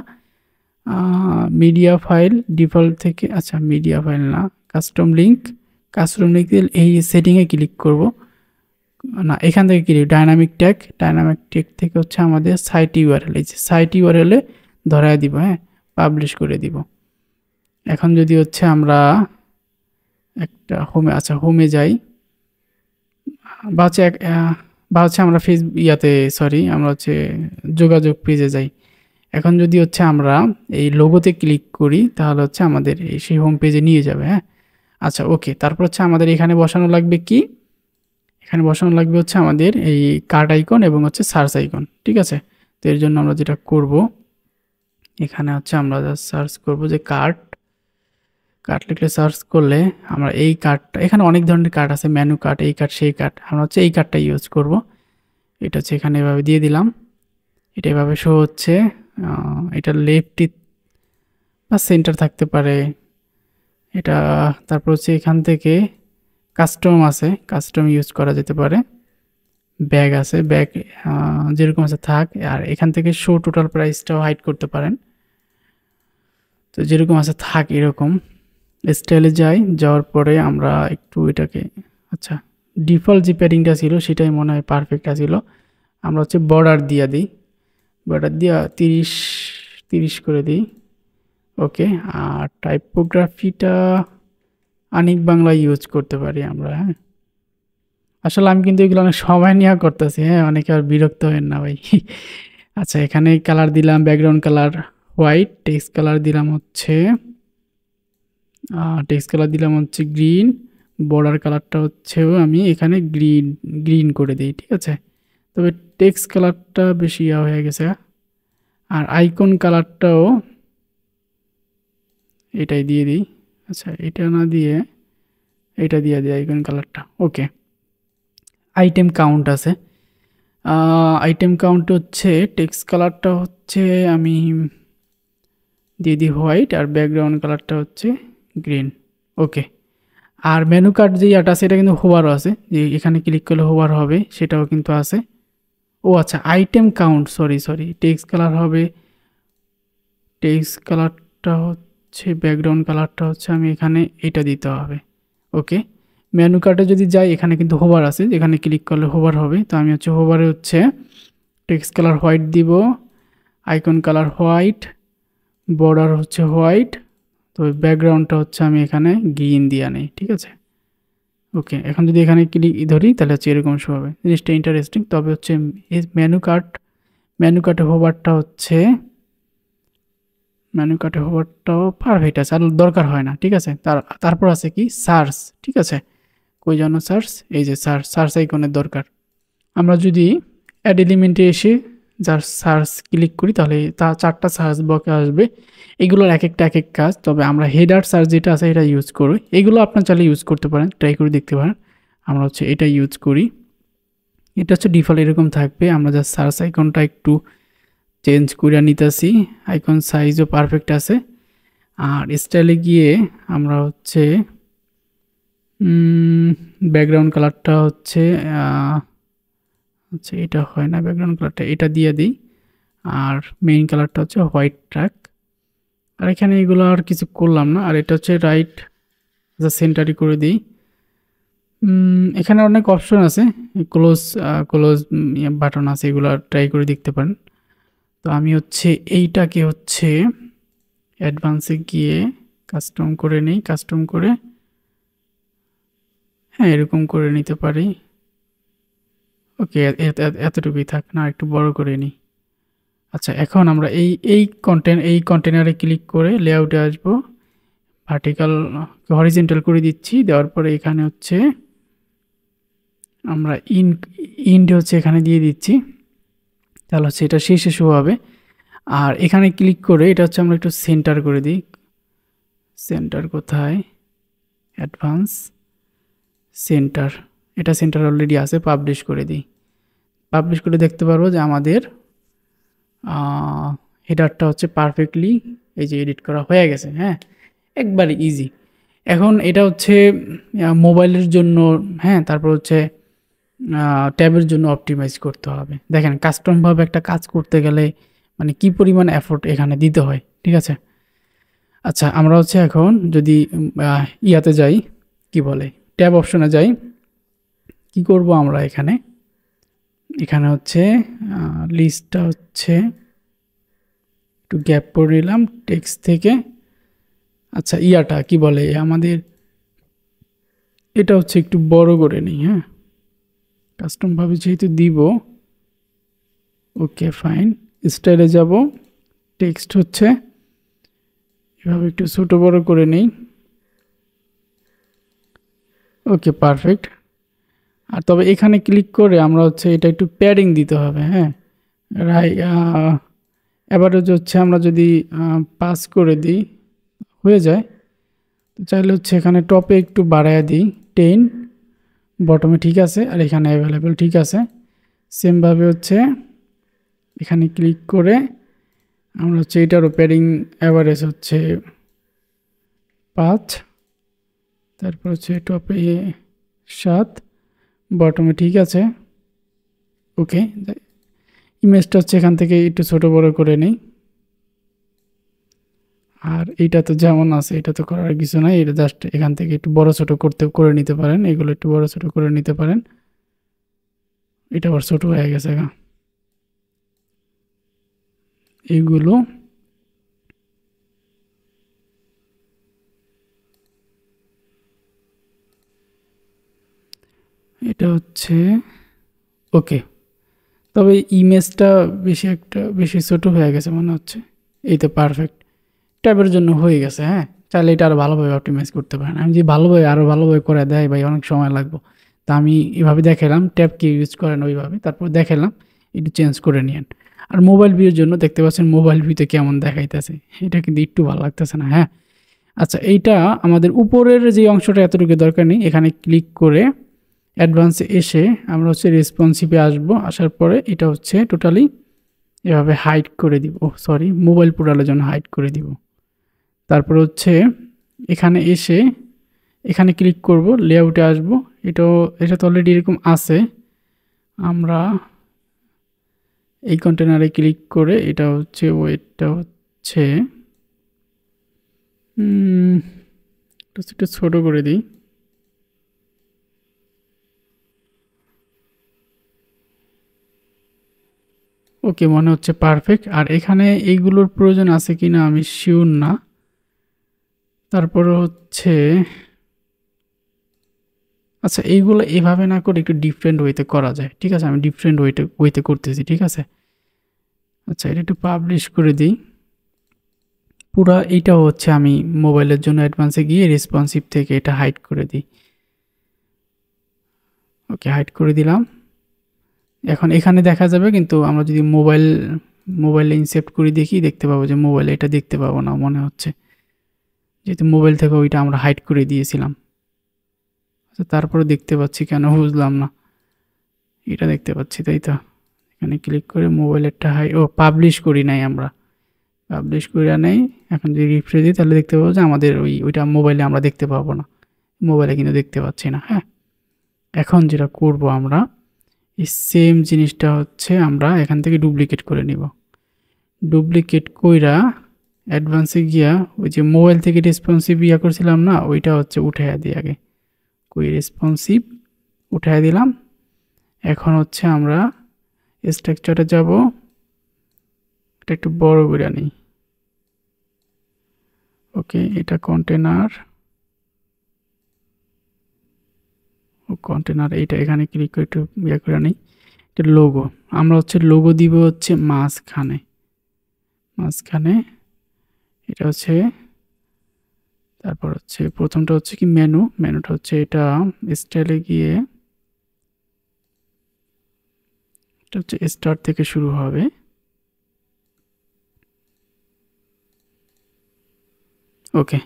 মিডিয়া ফাইল ডিফল্ট থেকে, আচ্ছা মিডিয়া ফাইল না, কাস্টম লিঙ্ক এই সেটিংয়ে ক্লিক করব না, এখান থেকে ক্লিক ডাইনামিক ট্যাগ থেকে হচ্ছে আমাদের সাইট ইউআরএল, এই যে সাইট ইউআরএলে ধরায় দিব, হ্যাঁ, পাবলিশ করে দিব। এখন যদি হচ্ছে আমরা একটা হোমে, আচ্ছা হোমে যাই, বা হচ্ছে আমরা আমরা হচ্ছে যোগাযোগ পেজে যাই। এখন যদি হচ্ছে আমরা এই লোগোতে ক্লিক করি তাহলে হচ্ছে আমাদের সেই হোম পেজে নিয়ে যাবে। হ্যাঁ, আচ্ছা ওকে, তারপর হচ্ছে আমাদের এখানে বসানো লাগবে কি, এখানে বসানো লাগবে হচ্ছে আমাদের এই কার্ট আইকন এবং হচ্ছে সার্চ আইকন, ঠিক আছে। তো এর জন্য আমরা যেটা করব, এখানে হচ্ছে আমরা সার্চ করব যে কার্ট লিখলে সার্চ করলে আমরা এই কার্টটা, এখানে অনেক ধরনের কার্ট আছে, মেনু কার্ট, এই কার্ট সেই কার্ট, আমরা হচ্ছে এই কার্টটা ইউজ করব। এটা হচ্ছে এখানে এভাবে দিয়ে দিলাম, এটা এভাবে শো হচ্ছে। এটা লেফটই বা সেন্টার থাকতে পারে এটা। তারপর হচ্ছে এখান থেকে কাস্টম আছে, কাস্টম ইউজ করা যেতে পারে। ব্যাগ আছে, ব্যাগ যেরকম আছে থাক। আর এখান থেকে শো টোটাল প্রাইসটাও হাইড করতে পারেন, তো যেরকম আছে থাক এরকম। স্টাইলে যাওয়ার পরে আমরা একটু এটাকে, আচ্ছা ডিফল্ট যে প্যাডিংটা ছিল সেটাই মনে হয় পারফেক্ট ছিল। আমরা হচ্ছে বর্ডার দিয়ে দিই, বর্ডার দিয়ে 30 করে দিই। ওকে, আর টাইপোগ্রাফিটা আনিক বাংলা ইউজ করতে পারি আমরা। হ্যাঁ, আসলে আমি কিন্তু এগুলো অনেক সময় নিয়ে করতেছি, হ্যাঁ, অনেকে আর বিরক্ত হবেন না ভাই। আচ্ছা, এখানে কালার দিলাম background colour white, text colour দিলাম হচ্ছে গ্রিন, বর্ডার কালারটা হচ্ছেও আমি এখানে গ্রিন করে দিই, ঠিক আছে। তবে টেক্সট কালারটা বেশি হয়ে গেছে। আর আইকন কালারটাও এটাই দিয়ে দিই, আচ্ছা এটা না দিয়ে এটা দিয়ে দিই আইকন কালারটা। ওকে, আইটেম কাউন্ট আছে, আইটেম কাউন্ট হচ্ছে টেক্সট কালারটা হচ্ছে আমি দিয়ে দিই হোয়াইট, আর ব্যাকগ্রাউন্ড কালারটা হচ্ছে গ্রিন। ওকে, আর মেনু কার্ড যে আছে সেটা কিন্তু হোভারও আছে, যে এখানে ক্লিক করলে হোভার হবে, সেটাও কিন্তু আছে। ও আচ্ছা, item count, sorry text colour হবে, টেক্সট কালার কালারটা হচ্ছে ব্যাকগ্রাউন্ড কালারটা হচ্ছে আমি এখানে এটা দিতে হবে। ওকে, মেনু কার্ডে যদি যাই এখানে কিন্তু হোভার আছে, এখানে ক্লিক করলে হোভার হবে। তো আমি হচ্ছে হোভারে হচ্ছে টেক্সট কালার হোয়াইট দিব, আইকন কালার হোয়াইট, বর্ডার হচ্ছে হোয়াইট, তো ব্যাকগ্রাউন্ডটা হচ্ছে আমি এখানে গ্রিন দিয়ে নেই, ঠিক আছে। ওকে, এখন যদি এখানে ক্লিক ধরি তাহলে হচ্ছে এরকম শো হবে। জিনিসটা ইন্টারেস্টিং। তবে হচ্ছে মেনু কার্টে হোভারটাও পারফেক্ট আছে, আর দরকার হয় না, ঠিক আছে। তারপর আছে কি সার্চ, ঠিক আছে। কই যেন সার্চ, এই যে সার্চ আইকনের দরকার। আমরা যদি অ্যাড এলিমেন্টে এসে যার সার্চ ক্লিক করি তাহলে তা 4টা সার্চ বক্স আসবে। এগুলোর এক একটা এক এক কাজ। তবে আমরা হেডার সার্চ যেটা আছে এটা ইউজ করি। এগুলো আপনার চাইলে ইউজ করতে পারেন, ট্রাই করে দেখতে পারেন। আমরা হচ্ছে এটা ইউজ করি। এটা হচ্ছে ডিফল্ট এরকম থাকবে। আমরা যা সার্চ আইকনটা একটু চেঞ্জ করে নিতেছি, আইকন সাইজও পারফেক্ট আছে। আর স্টাইলে গিয়ে আমরা হচ্ছে ব্যাকগ্রাউন্ড কালারটা হচ্ছে আচ্ছা এটা হয় না, ব্যাকগ্রাউন্ড কালারটা এটা দিয়ে দিই। আর মেইন কালারটা হচ্ছে হোয়াইট ট্র্যাক। আর এখানে এগুলো আর কিছু করলাম না। আর এটা হচ্ছে রাইট সেন্টারই করে দিই। এখানে অনেক অপশন আছে, ক্লোজ বাটন আছে, এগুলো ট্রাই করে দেখতে পারেন। তো আমি হচ্ছে এইটাকে হচ্ছে অ্যাডভান্সে গিয়ে কাস্টম করে নিই, কাস্টম করে হ্যাঁ এরকম করে নিতে পারি। ওকে, এতটুকুই থাক না, একটু বড় করে নিই। আচ্ছা, এখন আমরা এই কন্টেনারে ক্লিক করে লেআউটে আসবো, ভার্টিক্যাল হরিজন্টাল করে দিচ্ছি। দেওয়ার পরে এখানে হচ্ছে আমরা ইন্ড হচ্ছে এখানে দিয়ে দিচ্ছি, তাহলে হচ্ছে এটা শেষে শো হবে। আর এখানে ক্লিক করে এটা হচ্ছে আমরা একটু সেন্টার করে দিই। সেন্টার কোথায়, অ্যাডভান্স সেন্টার, এটা সেন্টার অলরেডি আছে, পাবলিশ করে দিই। পাবলিশ করে দেখতে পারবো যে আমাদের হেডারটা হচ্ছে পারফেক্টলি এই যে এডিট করা হয়ে গেছে। হ্যাঁ, একবারে ইজি। এখন এটা হচ্ছে মোবাইলের জন্য, হ্যাঁ, তারপর হচ্ছে ট্যাবের জন্য অপটিমাইজ করতে হবে। দেখেন কাস্টমভাবে একটা কাজ করতে গেলে মানে কি পরিমাণ এফোর্ট এখানে দিতে হয়, ঠিক আছে। আচ্ছা, আমরা হচ্ছে এখন যদি ইয়াতে যাই, কি বলে ট্যাব অপশনে যাই, কি করব আমরা এখানে হচ্ছে লিস্টটা হচ্ছে একটু গ্যাপ করে নিলাম টেক্সট থেকে। আচ্ছা, ইয়াটা কি বলে আমাদের, এটা হচ্ছে একটু বড় করে নিই। হ্যাঁ, কাস্টমভাবে যেহেতু দিব। ওকে ফাইন, স্টাইলে যাব, টেক্সট হচ্ছে এভাবে একটু ছোট বড় করে নিই। Okay perfect. আর তবে এখানে ক্লিক করে আমরা হচ্ছে এটা একটু প্যাডিং দিতে হবে। হ্যাঁ, এভারেজ হচ্ছে আমরা যদি পাস করে দিই হয়ে যায়। তো চাইলে হচ্ছে এখানে টপে একটু বাড়ায় দিই 10, বটমে ঠিক আছে, আর এখানে অ্যাভেলেবেল ঠিক আছে। সেমভাবে হচ্ছে এখানে ক্লিক করে আমরা হচ্ছে এটারও প্যাডিং অ্যাভারেজ হচ্ছে 5, তারপর হচ্ছে টপে 7, বটমে ঠিক আছে। ওকে, ইমেজটা হচ্ছে এখান থেকে একটু ছোট বড় করে নিই। আর এইটা তো যেমন আছে এটা তো করার কিছু নাই, এটা জাস্ট এখান থেকে একটু বড় ছোট করে নিতে পারেন, এগুলো একটু বড় ছোট করে নিতে পারেন। এটা আবার ছোট হয়ে গেছে এইগুলো। এটা হচ্ছে ওকে, তবে ইমেজটা বেশি ছোট হয়ে গেছে মনে হচ্ছে। এই তো পারফেক্ট, ট্যাবের জন্য হয়ে গেছে। হ্যাঁ, চাইলে এটা আরও ভালোভাবে অপটিমাইজ করতে পারেন। আমি যে আরও ভালোভাবে করে দেয় ভাই অনেক সময় লাগবে। তা আমি এভাবে দেখালাম, ট্যাব কি ইউজ করেন ওইভাবে, তারপর দেখালাম একটু চেঞ্জ করে নিয়েন। আর মোবাইল ভিউর জন্য দেখতে পাচ্ছেন মোবাইল ভিউতে কেমন দেখাইতেছে, এটা কিন্তু একটু ভালো লাগতেছে না। হ্যাঁ, আচ্ছা, এইটা আমাদের উপরের যে অংশটা এতটুকু দরকার নেই। এখানে ক্লিক করে অ্যাডভান্সে এসে আমরা হচ্ছে রেসপন্সিভে আসবো। আসার পরে এটা হচ্ছে টোটালি এভাবে হাইড করে দিব, সরি মোবাইল পোর্টালের জন্য হাইড করে দিব। তারপর হচ্ছে এখানে এসে এখানে ক্লিক করব, লেআউটে আসব। এটা তো অলরেডি এরকম আছে। আমরা এই কন্টেনারে ক্লিক করে এটা হচ্ছে ওয়েটটা হচ্ছে একটু ছোট করে দিই। ওকে, মনে হচ্ছে পারফেক্ট। আর এখানে এইগুলোর প্রয়োজন আছে কিনা আমি শিওর না। তারপর হচ্ছে আচ্ছা, এইগুলো এভাবে না করে একটু ডিফারেন্ট ওয়েতে করা যায়। ঠিক আছে, আমি ডিফারেন্ট ওয়েতে করতেছি। ঠিক আছে, আচ্ছা এটা একটু পাবলিশ করে দিই। পুরা এইটা হচ্ছে আমি মোবাইলের জন্য অ্যাডভান্সে গিয়ে রেসপন্সিভ থেকে এটা হাইড করে দিই। ওকে, হাইড করে দিলাম। এখন এখানে দেখা যাবে, কিন্তু আমরা যদি মোবাইলে ইনসেপ্ট করে দেখি, দেখতে পাবো যে মোবাইলে এটা দেখতে পাবো না মনে হচ্ছে, যেহেতু মোবাইল থেকে ওইটা আমরা হাইড করে দিয়েছিলাম। আচ্ছা, তারপরে দেখতে পাচ্ছি কেন বুঝলাম না। এটা দেখতে পাচ্ছি, তাই তো। এখানে ক্লিক করে মোবাইলেরটা পাবলিশ করি নাই, আমরা পাবলিশ করে নেই। এখন যদি রিফ্রেশ দিই তাহলে দেখতে পাবো যে আমাদের ওইটা মোবাইলে আমরা দেখতে পাবো না, মোবাইলে কিন্তু দেখতে পাচ্ছি না। হ্যাঁ, এখন যেটা করব আমরা, এই সেম জিনিসটা হচ্ছে আমরা এখান থেকে ডুপ্লিকেট করে নিব। ডুপ্লিকেট কইরা অ্যাডভান্সে গিয়া ওই যে মোবাইল থেকে রেসপন্সিভ করছিলাম না, ওইটা হচ্ছে উঠাইয়া দিই আগে। কই রেসপন্সিভ উঠাইয়া দিলাম। এখন হচ্ছে আমরা স্ট্রাকচারে যাব, এটা একটু বড় করে নিই। ওকে, এটা কন্টেনার, এইটা এখানে ক্লিক করে একটু করে নিই। এটা লোগো, আমরা হচ্ছে লোগো দিব হচ্ছে মাঝখানে। এটা হচ্ছে, তারপর হচ্ছে প্রথমটা হচ্ছে কি মেনুটা হচ্ছে এটা স্টাইলে গিয়ে এটা হচ্ছে স্টার্ট থেকে শুরু হবে। ওকে,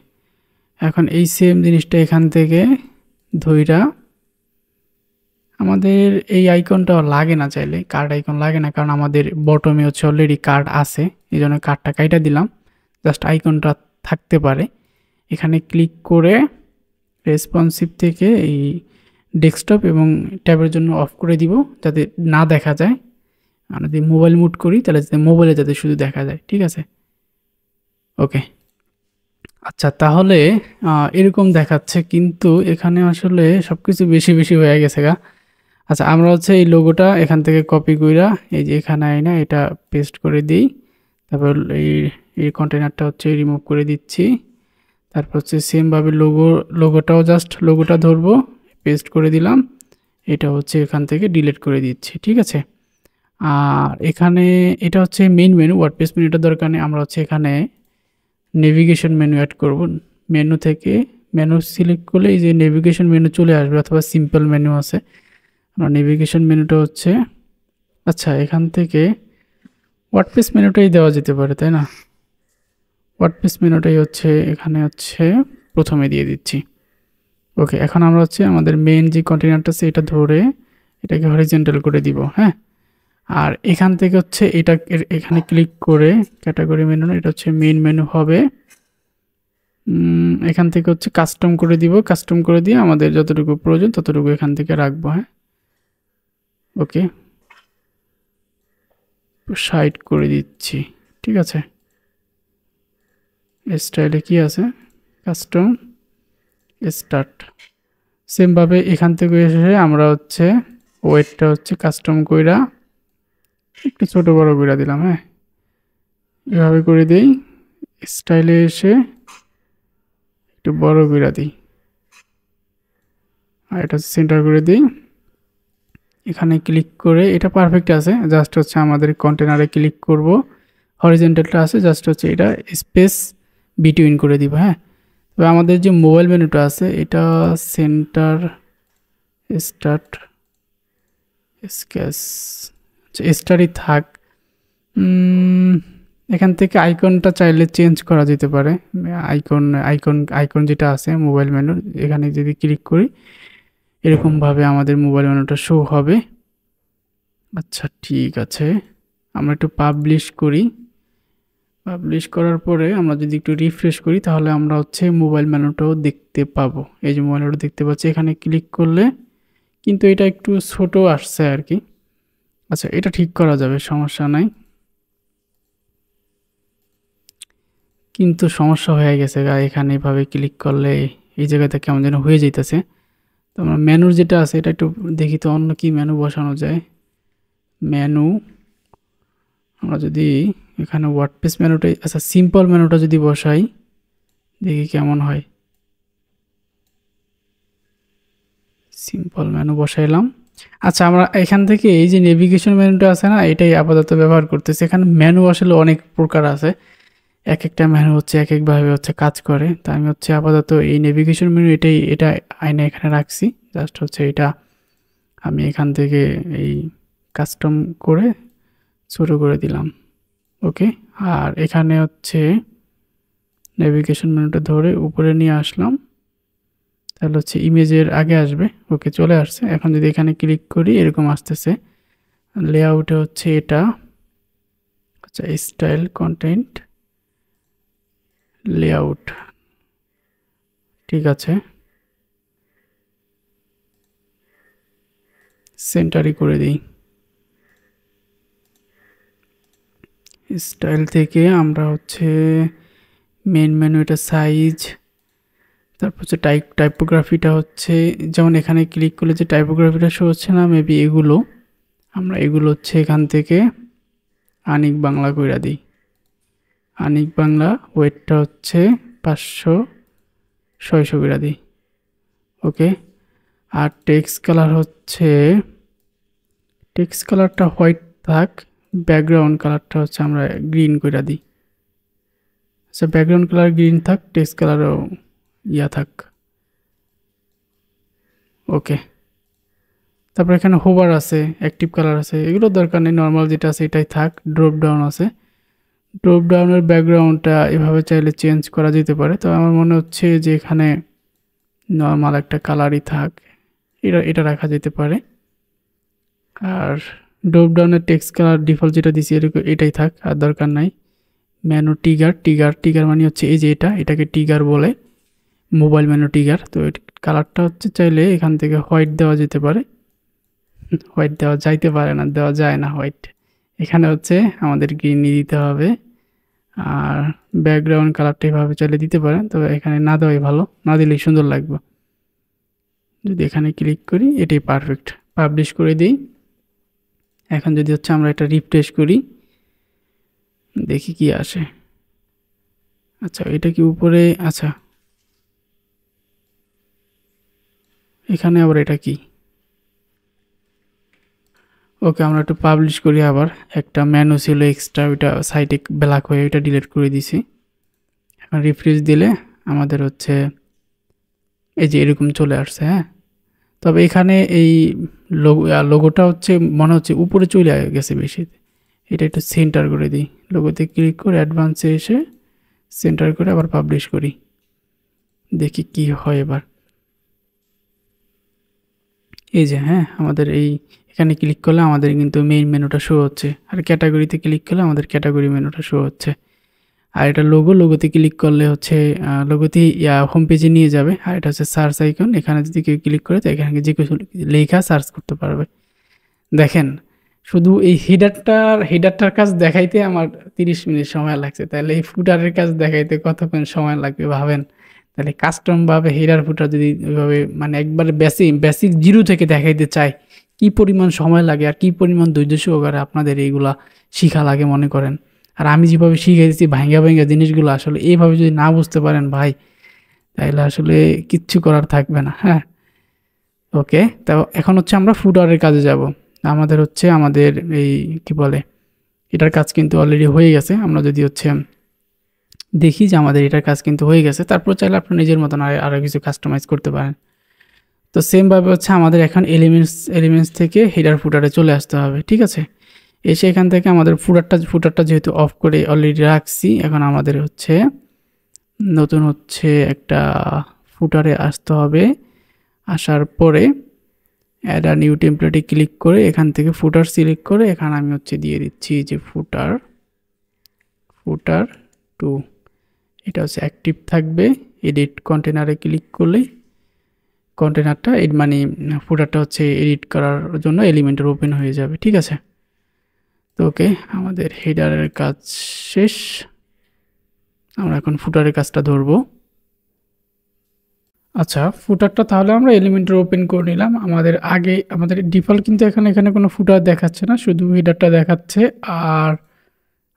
এখন এই সেম জিনিসটা এখান থেকে ধইরা, আমাদের এই আইকনটা লাগে না, চাইলে কার্ড আইকন লাগে না, কারণ আমাদের বটমে হচ্ছে অলরেডি কার্ড আছে, এই জন্য কার্ডটা কাইটা দিলাম। জাস্ট আইকনটা থাকতে পারে। এখানে ক্লিক করে রেসপন্সিভ থেকে এই ডেস্কটপ এবং ট্যাবের জন্য অফ করে দিব, যাতে না দেখা যায়। আর যদি মোবাইল মুড করি তাহলে যাতে মোবাইলে যাতে শুধু দেখা যায়। ঠিক আছে, ওকে। আচ্ছা, তাহলে এরকম দেখাচ্ছে, কিন্তু এখানে আসলে সব কিছু বেশি বেশি হয়ে গেছে গা। আচ্ছা, আমরা হচ্ছে এই লোগোটা এখান থেকে কপি কইরা এই যে এখানে আইনা এটা পেস্ট করে দিই। তারপর এই কন্টেনারটা হচ্ছে রিমুভ করে দিচ্ছি। তারপর হচ্ছে সেমভাবে লোগোটাও জাস্ট লোগোটা ধরবো, পেস্ট করে দিলাম। এটা হচ্ছে এখান থেকে ডিলিট করে দিচ্ছি। ঠিক আছে, আর এখানে এটা হচ্ছে মেইন মেনু, ওয়ার্ডপ্রেস মেনুটা দরকার নেই। আমরা হচ্ছে এখানে নেভিগেশন মেনু অ্যাড করব। মেনু থেকে মেনু সিলেক্ট করলে এই যে নেভিগেশন মেনু চলে আসবে, অথবা সিম্পল মেনু আছে। আমরা নেভিগেশন মেনুটা হচ্ছে, আচ্ছা এখান থেকে ওয়ার্ডপ্রেস মেনুটাই দেওয়া যেতে পারে, তাই না? ওয়ার্ডপ্রেস মেনুটাই হচ্ছে এখানে হচ্ছে প্রথমে দিয়ে দিচ্ছি। ওকে, এখন আমরা হচ্ছে আমাদের মেইন যে কন্টেনারটা আছে এটা ধরে এটাকে হরিজন্টাল করে দিব। হ্যাঁ, আর এখান থেকে হচ্ছে এটা এখানে ক্লিক করে ক্যাটাগরি মেনু না, এটা হচ্ছে মেইন মেনু হবে। এখান থেকে হচ্ছে কাস্টম করে দিব, কাস্টম করে দিয়ে আমাদের যতটুকু প্রয়োজন ততটুকু এখান থেকে রাখবো। হ্যাঁ, ওকে, সাইড করে দিচ্ছি। ঠিক আছে, স্টাইলে কি আছে, কাস্টম স্টার্ট। সেমভাবে এখান থেকে এসে আমরা হচ্ছে ওয়েটটা হচ্ছে কাস্টম কইরা একটু ছোট বড় করে দিলাম। হ্যাঁ, এভাবে করে দিই। স্টাইলে এসে একটু বড় করে দিই, আর এটা সেন্টার করে দিই। এখানে ক্লিক করে এটা পারফেক্ট আছে, জাস্ট হচ্ছে আমাদের কন্টেনারে ক্লিক করব, হরিজন্টালটা আছে, জাস্ট হচ্ছে এটা স্পেস বিটুইন করে দিব। হ্যাঁ, তবে আমাদের যে মোবাইল মেনুটা আছে এটা সেন্টার স্টার্ট স্কেচ স্টারই থাক। এখান থেকে আইকনটা চাইলে চেঞ্জ করা যেতে পারে। আইকন যেটা আছে মোবাইল মেনুর, এখানে যদি ক্লিক করি এরকমভাবে আমাদের মোবাইল মেনুটা শো হবে। আচ্ছা, ঠিক আছে, আমরা একটু পাবলিশ করি। পাবলিশ করার পরে আমরা যদি একটু রিফ্রেশ করি তাহলে আমরা হচ্ছে মোবাইল মেনুটাও দেখতে পাবো। এই যে মোবাইল মেনুটা দেখতে পাচ্ছি, এখানে ক্লিক করলে কিন্তু এটা একটু ছোট আসছে আর কি। আচ্ছা, এটা ঠিক করা যাবে, সমস্যা নাই। কিন্তু সমস্যা হয়ে গেছে এখানে এভাবে ক্লিক করলে এই জায়গাতে কেমন যেন হয়ে যাইতেছে। তো আমরা মেনুর যেটা আছে এটা একটু দেখি তো অন্য কি মেনু বসানো যায়। মেনু আমরা যদি এখানে ওয়ার্ডপ্রেস মেনুটা, আচ্ছা সিম্পল মেনুটা যদি বসাই দেখি কেমন হয়। সিম্পল মেনু বসাইলাম। আচ্ছা আমরা এখান থেকে এই যে নেভিগেশন মেনুটা আছে না, এটাই আপাতত ব্যবহার করতেছি। এখানে মেনু আসলে অনেক প্রকার আছে, এক একটা মেনু হচ্ছে এক একভাবে হচ্ছে কাজ করে। তো আমি হচ্ছে আপাতত এই নেভিগেশন মেনু এটা আইনে এখানে রাখছি। জাস্ট হচ্ছে এটা আমি এখান থেকে এই কাস্টম করে ছোটো করে দিলাম। ওকে, আর এখানে হচ্ছে নেভিগেশন মেনুটা ধরে উপরে নিয়ে আসলাম, তাহলে হচ্ছে ইমেজের আগে আসবে। ওকে, চলে আসছে। এখন যদি এখানে ক্লিক করি এরকম আসতেছে। লেআউটে হচ্ছে এটা, আচ্ছা স্টাইল কন্টেন্ট লেআউট, ঠিক আছে, সেন্টারই করে দিই। স্টাইল থেকে আমরা হচ্ছে মেন মেনু, এটা সাইজ, তারপর হচ্ছে টাইপোগ্রাফিটা হচ্ছে যেমন এখানে ক্লিক করলে যে টাইপোগ্রাফিটা শো হচ্ছে না, মেবি এগুলো আমরা এগুলো হচ্ছে এখান থেকে আনিক বাংলা কইরা দিই। আনিক বাংলা ওয়েটটা হচ্ছে 500-600 কইরা দিই। ওকে, আর টেক্সট কালার হচ্ছে টেক্সট কালারটা হোয়াইট থাক, ব্যাকগ্রাউন্ড কালারটা হচ্ছে আমরা গ্রিন কইরা দিই। আচ্ছা ব্যাকগ্রাউন্ড কালার গ্রিন থাক, টেক্সট কালারও ইয়া থাক। ওকে, তারপর এখানে হোভার আছে, অ্যাক্টিভ কালার আছে, এগুলো দরকার নেই, নর্মাল যেটা আছে এটাই থাক। ড্রপ ডাউন আছে, ড্রপ ডাউনের ব্যাকগ্রাউন্ডটা এভাবে চাইলে চেঞ্জ করা যেতে পারে। তো আমার মনে হচ্ছে যে এখানে নর্মাল একটা কালারই থাক, এটা রাখা যেতে পারে। আর ড্রপ ডাউনের টেক্সট কালার ডিফল্ট যেটা দিছি এটাই থাক, আর দরকার নাই। মেনু টিগার মানে হচ্ছে এই যে এটাকে টিগার বলে, মোবাইল মেনু টিগার। তো কালারটা হচ্ছে চাইলে এখান থেকে হোয়াইট দেওয়া যেতে পারে, হোয়াইট দেওয়া যাইতে পারে না, দেওয়া যায় না হোয়াইট। এখানে হচ্ছে আমাদের গ্রিনই দিতে হবে। আর ব্যাকগ্রাউন্ড কালারটা এভাবে চাইলে দিতে পারেন, তবে এখানে না দেওয়াই ভালো, না দিলেই সুন্দর লাগবে। যদি এখানে ক্লিক করি এটাই পারফেক্ট, পাবলিশ করে দিই। এখন যদি হচ্ছে আমরা এটা রিফ্রেশ করি দেখি কি আসে। আচ্ছা এটা কি উপরে, আচ্ছা এখানে আবার এটা কি। ওকে, আমরা একটু পাবলিশ করি আবার। একটা মেনু ছিল এক্সট্রা, ওইটা সাইটে ব্ল্যাক হয়ে ওইটা ডিলিট করে দিছি। এখন রিফ্রেশ দিলে আমাদের হচ্ছে এই যে এরকম চলে আসছে। হ্যাঁ, তবে এখানে এই লোগোটা হচ্ছে মনে হচ্ছে উপরে চলে গেছে বেশি, এটা একটু সেন্টার করে দিই। লোগোতে ক্লিক করে অ্যাডভান্সে এসে সেন্টার করে আবার পাবলিশ করি, দেখি কি হয় এবার। এই যে হ্যাঁ, আমাদের এই এখানে ক্লিক করলে আমাদের কিন্তু মেইন মেনুটা শো হচ্ছে, আর ক্যাটাগরিতে ক্লিক করলে আমাদের ক্যাটাগরি মেনুটা শো হচ্ছে। আর এটা লোগোতে ক্লিক করলে হচ্ছে লোগোতে হোম পেজে নিয়ে যাবে। আর এটা হচ্ছে সার্চ আইকন, এখানে যদি কেউ ক্লিক করে তো এখানে যে কিছু লেখা সার্চ করতে পারবে। দেখেন, শুধু এই হেডারটার কাজ দেখাইতে আমার 30 মিনিট সময় লাগছে, তাহলে এই ফুটারের কাজ দেখাইতে কতক্ষণ সময় লাগবে ভাবেন। তাহলে কাস্টমভাবে হেডার ফুটার যদি ওইভাবে মানে একবার বেসিক জিরো থেকে দেখাইতে চাই, কি পরিমাণ সময় লাগে আর কি পরিমাণ ধৈর্য সহকারে আপনাদের এইগুলা শিখা লাগে মনে করেন। আর আমি যেভাবে শিখাইছি ভাঙ্গা জিনিসগুলো, আসলে এইভাবে যদি না বুঝতে পারেন ভাই, তাহলে আসলে কিচ্ছু করার থাকবে না। হ্যাঁ, ওকে, তো এখন হচ্ছে আমরা ফুটারের কাজে যাব। আমাদের এই কি বলে, এটার কাজ কিন্তু অলরেডি হয়ে গেছে। আমরা যদি হচ্ছে দেখি যে আমাদের এটার কাজ কিন্তু হয়ে গেছে, তারপর চাইলে আপনার নিজের মতন আরও কিছু কাস্টমাইজ করতে পারেন। তো সেমভাবে হচ্ছে আমাদের এখন এলিমেন্টস থেকে হেডার ফুটারে চলে আসতে হবে, ঠিক আছে। এসে এখান থেকে আমাদের ফুটারটা যেহেতু অফ করে অলরেডি রাখছি, এখন আমাদের হচ্ছে নতুন হচ্ছে একটা ফুটারে আসতে হবে। আসার পরে অ্যাড আ নিউ টেমপ্লেটে ক্লিক করে এখান থেকে ফুটার সিলেক্ট করে এখানে আমি হচ্ছে দিয়ে দিচ্ছি যে ফুটার 2, এটা হচ্ছে অ্যাক্টিভ থাকবে। এডিট কন্টেনারে ক্লিক করলে কন্টেনারটা মানে ফুটারটা হচ্ছে এডিট করার জন্য এলিমেন্টের ওপেন হয়ে যাবে, ঠিক আছে। তো ওকে, আমাদের হেডারের কাজ শেষ। আমরা এখন ফুটারের কাজটা ধরবো। আচ্ছা, ফুটারটা তাহলে আমরা এলিমেন্টর ওপেন করে নিলাম। আমাদের ডিফল্ট কিন্তু এখানে কোনো ফুটার দেখাচ্ছে না, শুধু হেডারটা দেখাচ্ছে। আর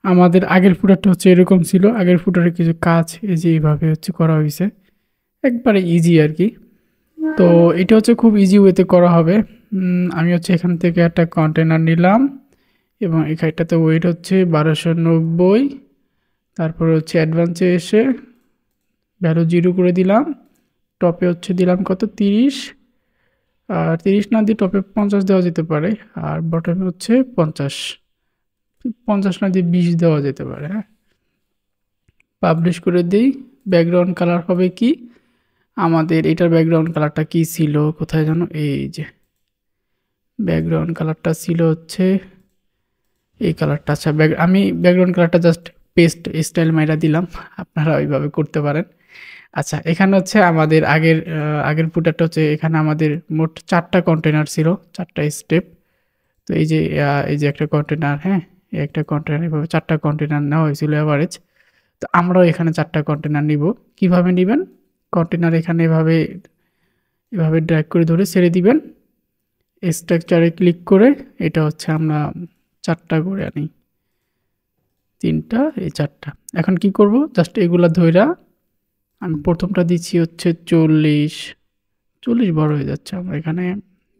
আমাদের আগের ফুটারটা হচ্ছে এরকম ছিল। আগের ফুটারে কিছু কাজ এই যে এইভাবে হচ্ছে করা হয়েছে, একবারে ইজি আর কি। তো এটা হচ্ছে খুব ইজি ওয়েতে করা হবে। আমি হচ্ছে এখান থেকে একটা কন্টেনার নিলাম এবং এখানটাতে ওয়েট হচ্ছে 1290। তারপরে হচ্ছে অ্যাডভান্সে এসে ভ্যালু 0 করে দিলাম। টপে হচ্ছে দিলাম কত, 30। আর 30 না দিয়ে টপে 50 দেওয়া যেতে পারে। আর বটমে হচ্ছে 50, 50 না দিয়ে 20 দেওয়া যেতে পারে। হ্যাঁ, পাবলিশ করে দিই। ব্যাকগ্রাউন্ড কালার হবে কি, আমাদের এটার ব্যাকগ্রাউন্ড কালারটা কি ছিল, কোথায় জানো, এই যে ব্যাকগ্রাউন্ড কালারটা ছিল হচ্ছে এই কালারটা। আচ্ছা, আমি ব্যাকগ্রাউন্ড কালারটা জাস্ট পেস্ট স্টাইল মাইরা দিলাম, আপনারা ওইভাবে করতে পারেন। আচ্ছা, এখানে হচ্ছে আমাদের আগের ফুটারটা হচ্ছে, এখানে আমাদের মোট 4টা কন্টেনার ছিল, 4টা স্টেপ। তো এই যে একটা কন্টেনার, হ্যাঁ, এই একটা কন্টেনার, এভাবে 4টা কন্টেনার নেওয়া হয়েছিল অ্যাভারেজ। তো আমরাও এখানে 4টা কন্টেনার নিব। কিভাবে নেবেন, কন্টেনার এখানে এভাবে এভাবে ড্র্যাগ করে ধরে ছেড়ে দিবেন। স্ট্রাকচারে ক্লিক করে এটা হচ্ছে আমরা 4টা করে আনি, 3টা, এই 4টা। এখন কি করব, জাস্ট এগুলা ধইরা আমি প্রথমটা দিচ্ছি হচ্ছে 40, 40 বড় হয়ে যাচ্ছে, আমরা এখানে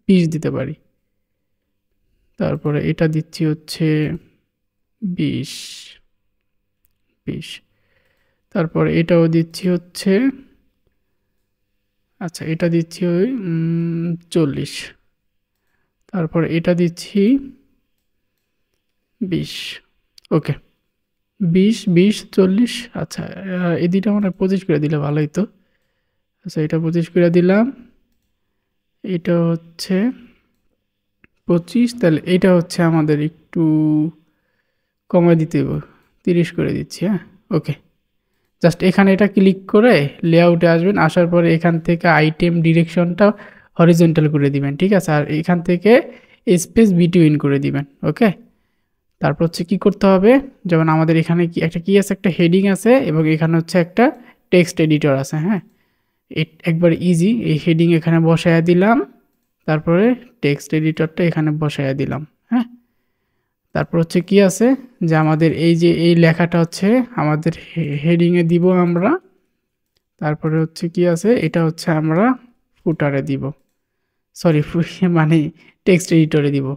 20 দিতে পারি। তারপরে এটা দিচ্ছি হচ্ছে 20, 20। তারপরে এটাও দিচ্ছি হচ্ছে, আচ্ছা এটা দিচ্ছি ওই 40। তারপর এটা দিচ্ছি 20। ওকে, 20, 20, 40। আচ্ছা, এই দুইটা মানে 25 করে দিলে ভালোই তো। আচ্ছা, এটা 25 করে দিলাম। এটা হচ্ছে 25, তাহলে এটা হচ্ছে আমাদের একটু কমায় দিতে হবে, 30 করে দিচ্ছি। হ্যাঁ, ওকে। জাস্ট এখানে এটা ক্লিক করে লেআউটে আসবেন, আসার পরে এখান থেকে আইটেম ডিরেকশনটা হরিজন্টাল করে দিবেন, ঠিক আছে। আর এখান থেকে স্পেস বিটুইন করে দিবেন, ওকে। তারপর হচ্ছে কি করতে হবে, যেমন আমাদের এখানে কি আছে, একটা হেডিং আছে এবং এখানে হচ্ছে একটা টেক্সট এডিটর আছে। হ্যাঁ, একবার ইজি, এই হেডিং এখানে বসায়া দিলাম, তারপরে টেক্সট এডিটরটা এখানে বসায়া দিলাম। হ্যাঁ, তারপর হচ্ছে কি আছে, যে আমাদের এই যে এই লেখাটা হচ্ছে আমাদের হেডিংয়ে দিব আমরা। তারপরে হচ্ছে কি আছে, এটা হচ্ছে আমরা ফুটারে দিব, সরি মানে টেক্সট এডিটরে দিব।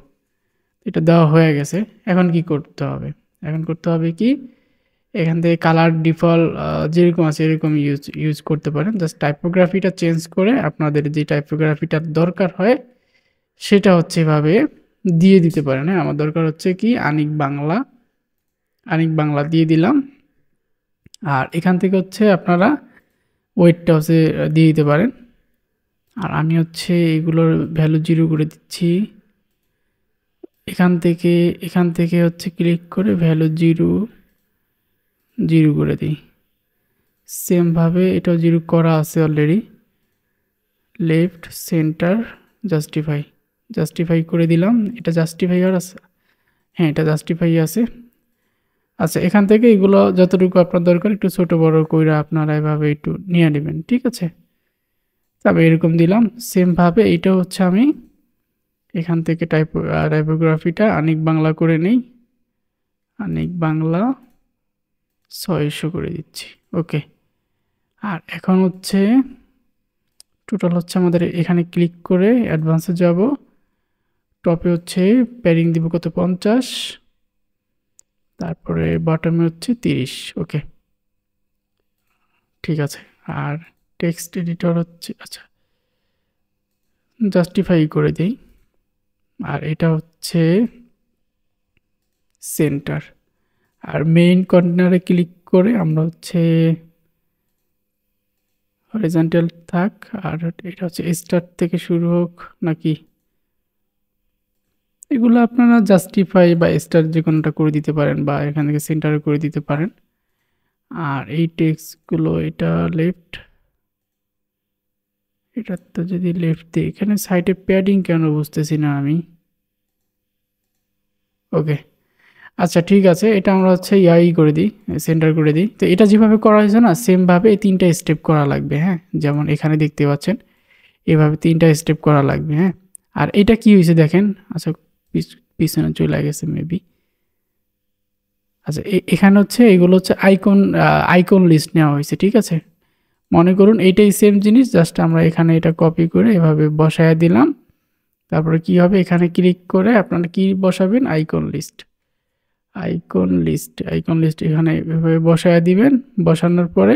এটা দেওয়া হয়ে গেছে। এখন কি করতে হবে, এখন করতে হবে কি, এখান থেকে কালার ডিফল্ট যেরকম আছে এরকম ইউজ করতে পারেন। জাস্ট টাইপোগ্রাফিটা চেঞ্জ করে আপনাদের যে টাইপোগ্রাফিটার দরকার হয় সেটা হচ্ছে এভাবে দিয়ে দিতে পারেন। হ্যাঁ, আমার দরকার হচ্ছে কি আনিক বাংলা, আনিক বাংলা দিয়ে দিলাম। আর এখান থেকে হচ্ছে আপনারা ওয়েটটা হচ্ছে দিয়ে দিতে পারেন। আর আমি হচ্ছে এগুলোর ভ্যালু 0 করে দিচ্ছি। এখান থেকে হচ্ছে ক্লিক করে ভ্যালু 0, 0 করে দিই। সেমভাবে এটাও 0 করা আছে অলরেডি। লেফট, সেন্টার, জাস্টিফাই করে দিলাম। এটা জাস্টিফাই আর আছে, হ্যাঁ এটা জাস্টিফাই আছে। আচ্ছা, এখান থেকে এগুলো যতটুকু আপনার দরকার একটু ছোট বড় কইরা আপনারা এভাবে একটু নিয়ে নেবেন, ঠিক আছে। তবে এরকম দিলাম। সেমভাবে এইটা হচ্ছে আমি এখান থেকে টাইপোগ্রাফিটা আনিক বাংলা করে নেই, আনিক বাংলা 600 করে দিচ্ছি, ওকে। আর এখন হচ্ছে টোটাল হচ্ছে আমাদের এখানে ক্লিক করে অ্যাডভান্সে যাব। টপে হচ্ছে প্যাডিং দিব কত, 50। তারপরে বটমে হচ্ছে 30, ওকে, ঠিক আছে। আর টেক্সট এডিটর হচ্ছে, আচ্ছা জাস্টিফাই করে দিই। আর এটা হচ্ছে সেন্টার। আর মেইন কর্নারে ক্লিক করে আমরা হচ্ছে হরিজন্টাল থাক। আর এটা হচ্ছে স্টার্ট থেকে শুরু হোক নাকি, এগুলো আপনারা জাস্টিফাই বা স্টার যে কোনোটা করে দিতে পারেন বা এখান থেকে সেন্টারে করে দিতে পারেন। আর এই টেক্সটগুলো এটা লেফট, এটা তো যদি লেফট দিই, এখানে সাইডে প্যাডিং কেন বুঝতেছি না আমি, ওকে। আচ্ছা ঠিক আছে, এটা আমরা হচ্ছে ইয়াই করে দিই, সেন্টার করে দিই। তো এটা যেভাবে করা হয়েছে না, সেমভাবে এই 3টা স্টেপ করা লাগবে, হ্যাঁ? যেমন এখানে দেখতে পাচ্ছেন, এভাবে 3টা স্টেপ করা লাগবে, হ্যাঁ? আর এটা কি হয়েছে দেখেন, আচ্ছা পিছনে চলে গেছে মেবি। আচ্ছা এখানে হচ্ছে এগুলো হচ্ছে আইকন লিস্ট নেওয়া হয়েছে, ঠিক আছে? মনে করুন এইটাই সেম জিনিস, জাস্ট আমরা এখানে এটা কপি করে এভাবে বসায় দিলাম। তারপরে কি হবে, এখানে ক্লিক করে আপনারা কি বসাবেন, আইকন লিস্ট এখানে এভাবে বসায় দিবেন। বসানোর পরে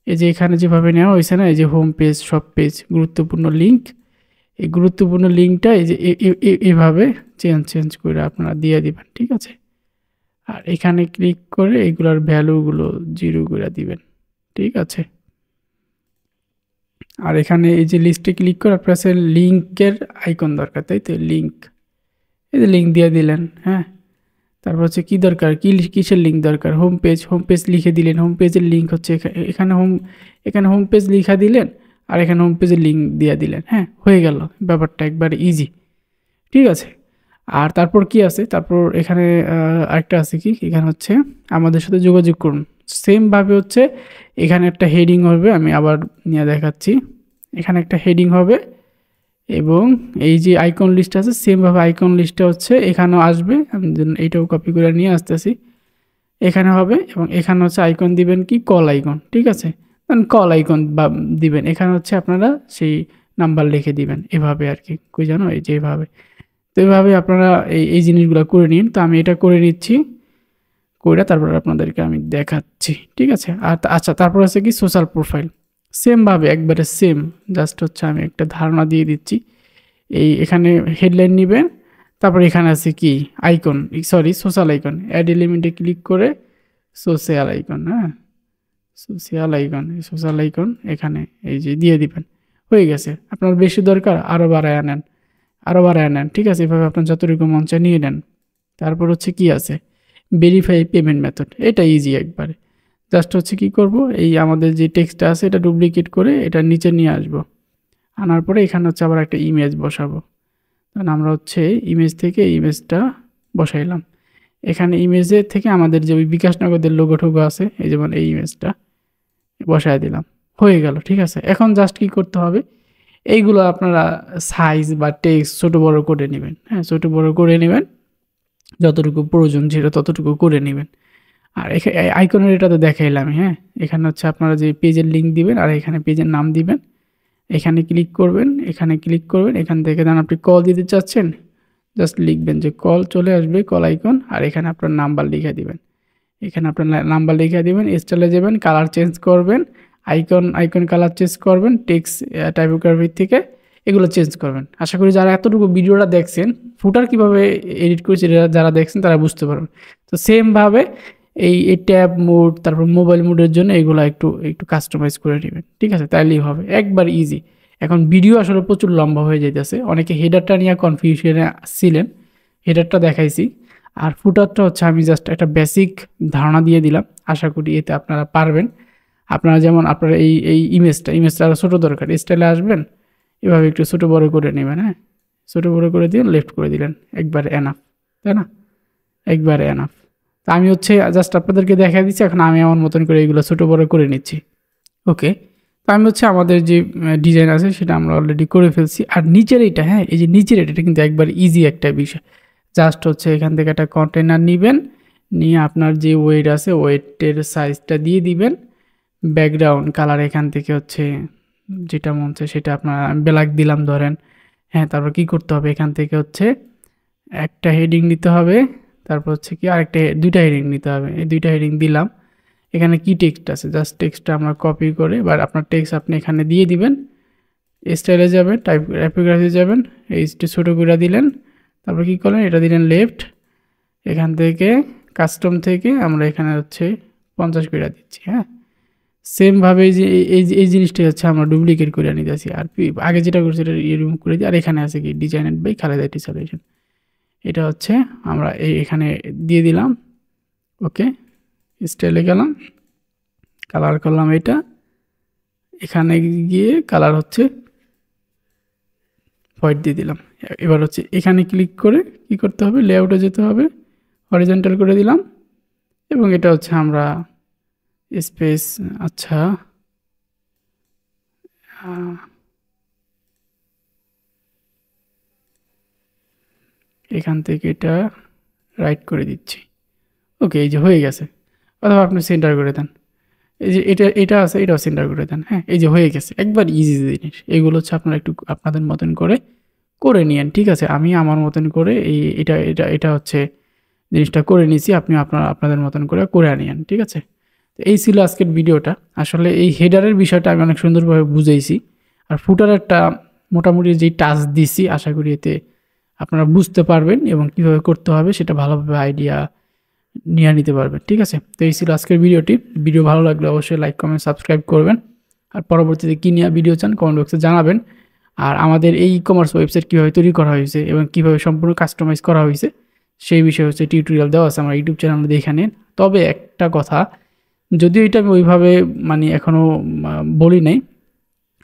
এই যে এখানে যেভাবে নেওয়া হয়েছে না, এই যে হোম পেজ, সব পেজ, গুরুত্বপূর্ণ লিঙ্ক, এই গুরুত্বপূর্ণ লিঙ্কটা এই যে এভাবে চেঞ্জ করে আপনারা দিয়ে দিবেন, ঠিক আছে? আর এখানে ক্লিক করে এইগুলোর ভ্যালুগুলো 0 করে দিবেন, ঠিক আছে? আর এখানে এই যে লিস্টে ক্লিক করে আপনার কাছে লিঙ্কের আইকন দরকার, তাই তো? লিঙ্ক, এই যে লিঙ্ক দিয়ে দিলেন, হ্যাঁ? তারপর হচ্ছে কি দরকার, কিসের লিঙ্ক দরকার, হোম পেজ লিখে দিলেন। হোম পেজের লিঙ্ক হচ্ছে এখানে হোম পেজ লিখা দিলেন, আর এখানে হোম পেজের লিঙ্ক দিয়ে দিলেন, হ্যাঁ? হয়ে গেল, ব্যাপারটা একবারে ইজি, ঠিক আছে? আর তারপর কি আছে, তারপর এখানে আরেকটা আছে কি, এখানে হচ্ছে আমাদের সাথে যোগাযোগ করুন। সেমভাবে হচ্ছে এখানে একটা হেডিং হবে, আমি আবার নিয়ে দেখাচ্ছি। এখানে একটা হেডিং হবে এবং এই যে আইকন লিস্ট আছে, সেমভাবে আইকন লিস্টটা হচ্ছে এখানেও আসবে। আমি এইটাও কপি করে নিয়ে আসতেছি, এখানে হবে। এবং এখানে হচ্ছে আইকন দিবেন কি, কল আইকন, ঠিক আছে? কল আইকন বা দিবেন, এখানে হচ্ছে আপনারা সেই নাম্বার লিখে দিবেন, এভাবে আর কি, কই জানো, এই যে এভাবে। তো এইভাবে আপনারা এই জিনিসগুলো করে নিন। তো আমি এটা করে নিচ্ছি, করে তারপর আপনাদেরকে আমি দেখাচ্ছি, ঠিক আছে? আর আচ্ছা, তারপর আছে কি, সোশ্যাল প্রোফাইল। সেমভাবে একবারে সেম, জাস্ট হচ্ছে আমি একটা ধারণা দিয়ে দিচ্ছি। এখানে হেডলাইন নেবেন, তারপর এখানে আছে কি, icon, sorry social icon, add এলিমেন্টে ক্লিক করে সোশ্যাল আইকন, হ্যাঁ? সোশ্যাল আইকন এখানে এই যে দিয়ে দিবেন, হয়ে গেছে। আপনার বেশি দরকার আরও বাড়ায় নেন, ঠিক আছে? এভাবে আপনার যতটুকু মন চায় নিয়ে নেন। তারপর হচ্ছে কি আছে, ভেরিফাই পেমেন্ট মেথড, এটা ইজি একবারে। জাস্ট হচ্ছে কি করব, এই আমাদের যে টেক্সটটা আছে এটা ডুপ্লিকেট করে এটা নিচে নিয়ে আসব। আনার পরে এখানে হচ্ছে আবার একটা ইমেজ বসাবো। কারণ আমরা হচ্ছে ইমেজ থেকে ইমেজটা বসাইলাম। এখানে ইমেজের থেকে আমাদের যে ওই বিকাশ নগদের লোগো টোগো আছে, এই যেমন এই ইমেজটা বসায় দিলাম, হয়ে গেল, ঠিক আছে? এখন জাস্ট কি করতে হবে, এইগুলো আপনারা সাইজ বা টেক্সট ছোট বড় করে নেবেন, হ্যাঁ? ছোট বড় করে নেবেন, যতটুকু প্রয়োজন ছিল ততটুকু করে নেবেন। আর আইকনের এটা তো দেখাইলাম, হ্যাঁ? এখানে হচ্ছে আপনারা যে পেজের লিঙ্ক দিবেন আর এখানে পেজের নাম দিবেন। এখানে ক্লিক করবেন, এখান থেকে দেন আপনি কল দিতে চাচ্ছেন, জাস্ট লিখবেন যে কল, চলে আসবে কল আইকন। আর এখানে আপনার নাম্বার লিখে দিবেন, স্টাইলে যাবেন, কালার চেঞ্জ করবেন, আইকন কালার চেঞ্জ করবেন, টেক্সট টাইপোগ্রাফি থেকে এগুলো চেঞ্জ করবেন। আশা করি যারা এতটুকু ভিডিওটা দেখছেন, ফুটার কিভাবে এডিট করেছে যারা দেখছেন তারা বুঝতে পারবেন। তো সেমভাবে এই ট্যাব মোড, তারপর মোবাইল মোডের জন্য এগুলো একটু কাস্টমাইজ করে নেবেন, ঠিক আছে? তাইলেই হবে, একবার ইজি। এখন ভিডিও আসলে প্রচুর লম্বা হয়ে যাইতেছে, অনেকে হেডারটা নিয়ে কনফিউশনে ছিলেন, হেডারটা দেখাইছি। আর ফুটারটা হচ্ছে আমি জাস্ট একটা বেসিক ধারণা দিয়ে দিলাম, আশা করি এতে আপনারা পারবেন। আপনারা যেমন আপনারা এই ইমেজটা আরও ছোটো দরকার, স্টাইলে আসবেন, এভাবে একটু ছোটো বড়ো করে নেবেন, হ্যাঁ? ছোটো বড়ো করে দিলেন, লেফট করে দিলেন, একবারে এনাফ, তাই না? একবারে এনাফ। তো আমি হচ্ছে জাস্ট আপনাদেরকে দেখা দিচ্ছি, এখন আমি আমার মতন করে এগুলো ছোটো বড়ো করে নিচ্ছি, ওকে? তো আমি হচ্ছে আমাদের যে ডিজাইন আছে সেটা আমরা অলরেডি করে ফেলছি। আর নিচের এইটা, হ্যাঁ, এই যে নিচের এটা কিন্তু একবার ইজি একটা বিষয়। জাস্ট হচ্ছে এখান থেকে একটা কন্টেনার নেবেন, নিয়ে আপনার যে ওয়েট আছে ওয়েটের সাইজটা দিয়ে দিবেন। ব্যাকগ্রাউন্ড কালার এখান থেকে হচ্ছে যেটা মন চায় সেটা আপনার, ব্ল্যাক দিলাম ধরেন, হ্যাঁ? তারপর কি করতে হবে, এখান থেকে হচ্ছে একটা হেডিং নিতে হবে, তারপর হচ্ছে কি দুইটা হেডিং নিতে হবে। এই দুইটা হেডিং দিলাম। এখানে কি টেক্সট আছে, জাস্ট টেক্সটটা আমরা কপি করে, বা আপনার টেক্সট আপনি এখানে দিয়ে দিবেন। স্টাইলে যাবেন, টাইপোগ্রাফি যাবেন, এইচটি ছোটো করে দিলেন, তারপর কি করলেন, এটা দিলেন লেফট। এখান থেকে কাস্টম থেকে আমরা এখানে হচ্ছে 50 করে দিচ্ছি, হ্যাঁ? সেমভাবে যে এই জিনিসটাই হচ্ছে আমরা ডুপ্লিকেট করে নিতেছি। আর আগে যেটা করছি এটা রিমুভ করে দিই। আর এখানে আছে কি, ডিজাইনেড বাই খালেদা টি সলিউশন, এটা হচ্ছে আমরা এখানে দিয়ে দিলাম, ওকে? স্টাইলে গেলাম, কালার করলাম এটা, এখানে গিয়ে কালার হচ্ছে হোয়াইট দিয়ে দিলাম। এবার হচ্ছে এখানে ক্লিক করে কি করতে হবে, লেআউটে যেতে হবে, হরিজন্টাল করে দিলাম এবং এটা হচ্ছে আমরা স্পেস আচ্ছা এখান থেকে এটা রাইট করে দিচ্ছি। ওকে, এই যে হয়ে গেছে। অথবা আপনি সেন্টার করে দেন, এই যে এটা আছে, এটাও সেন্টার করে দেন। হ্যাঁ, এই যে হয়ে গেছে, একবার ইজি জিনিস। এগুলো হচ্ছে আপনারা একটু আপনাদের মতন করে নিয়েন, ঠিক আছে। আমি আমার মতন করে এটা হচ্ছে জিনিসটা করে নিয়েছি, আপনি আপনাদের মতন করে আনিয়েন, ঠিক আছে। এই ছিল আজকের ভিডিওটা। আসলে এই হেডারের বিষয়টা আমি অনেক সুন্দরভাবে বুঝাইছি, আর ফুটারেরটা মোটামুটি যেই টাচ দিছি, আশা করি এতে আপনারা বুঝতে পারবেন এবং কিভাবে করতে হবে সেটা ভালোভাবে আইডিয়া নিয়ে নিতে পারবেন, ঠিক আছে। তো এই ছিল আজকের ভিডিওটি। ভিডিও ভালো লাগলে অবশ্যই লাইক কমেন্ট সাবস্ক্রাইব করবেন, আর পরবর্তীতে কী নিয়ে ভিডিও চান কমেন্ট বক্সে জানাবেন। আর আমাদের এই ই কমার্স ওয়েবসাইট কীভাবে তৈরি করা হয়েছে এবং কীভাবে সম্পূর্ণ কাস্টমাইজ করা হয়েছে সেই বিষয়ে হচ্ছে টিউটোরিয়াল দেওয়া আছে আমার ইউটিউব চ্যানেলে, দেখে নিন। তবে একটা কথা, যদিও এটা আমি ওইভাবে মানে এখনও বলি নাই,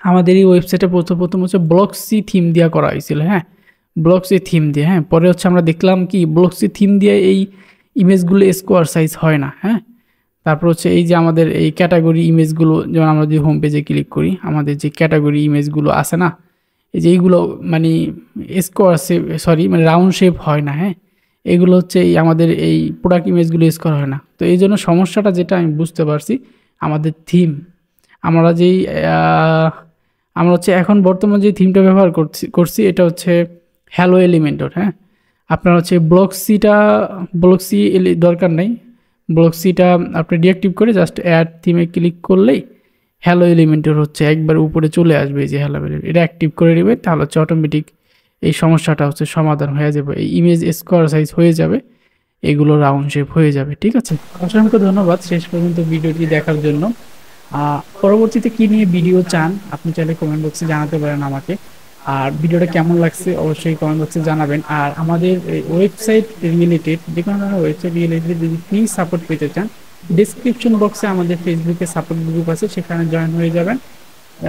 আমাদের এই ওয়েবসাইটে প্রথম হচ্ছে ব্লকসি থিম দেওয়া করা হয়েছিল। হ্যাঁ, ব্লকসি থিম দিয়ে, হ্যাঁ, পরে হচ্ছে আমরা দেখলাম কি ব্লকসি থিম দিয়ে এই ইমেজগুলো স্কোয়ার সাইজ হয় না। হ্যাঁ, তারপর হচ্ছে এই যে আমাদের এই ক্যাটাগরি ইমেজগুলো, যেমন আমরা যদি হোম পেজে ক্লিক করি, আমাদের যে ক্যাটাগরি ইমেজগুলো আছে না, এই যে এইগুলো মানে স্কোয়ার শেপ, সরি মানে রাউন্ড শেপ হয় না। হ্যাঁ, এগুলো হচ্ছে এই আমাদের এই প্রোডাক্ট ইমেজগুলো স্কোয়ার হয় না। তো এই জন্য সমস্যাটা যেটা আমি বুঝতে পারছি, আমাদের থিম আমরা যেই আমরা হচ্ছে এখন বর্তমান যে থিমটা ব্যবহার করছি এটা হচ্ছে হ্যালো এলিমেন্টর। হ্যাঁ, আপনার হচ্ছে ব্লকসি দরকার নেই, ব্লকসিটা আপনি ডিঅ্যাক্টিভ করে জাস্ট অ্যাড থিমে ক্লিক করলেই হ্যালো এলিমেন্টর হচ্ছে একবার উপরে চলে আসবে। এই যে হ্যালো এলিমেন্ট, এটা অ্যাক্টিভ করে নেবে, তাহলে হচ্ছে অটোমেটিক এই সমস্যাটা হচ্ছে সমাধান হয়ে যাবে। এই ইমেজ স্কোয়ার সাইজ হয়ে যাবে, এগুলো রাউন্ড শেপ হয়ে যাবে, ঠিক আছে। অসংখ্য ধন্যবাদ শেষ পর্যন্ত ভিডিওটি দেখার জন্য। পরবর্তীতে কি নিয়ে ভিডিও চান আপনি চাইলে কমেন্ট বক্সে জানাতে পারেন আমাকে। আর ভিডিওটা কেমন লাগছে অবশ্যই কমেন্ট বক্সে জানাবেন। আর আমাদের ওয়েবসাইট রিলেটেড যে কোনো ধরনের ওয়েবসাইট রিলেটেড যদি ফ্রি সাপোর্ট পেতে চান, ডিসক্রিপশন বক্সে আমাদের ফেসবুকে সাপোর্ট গ্রুপ আছে, সেখানে জয়েন হয়ে যাবেন।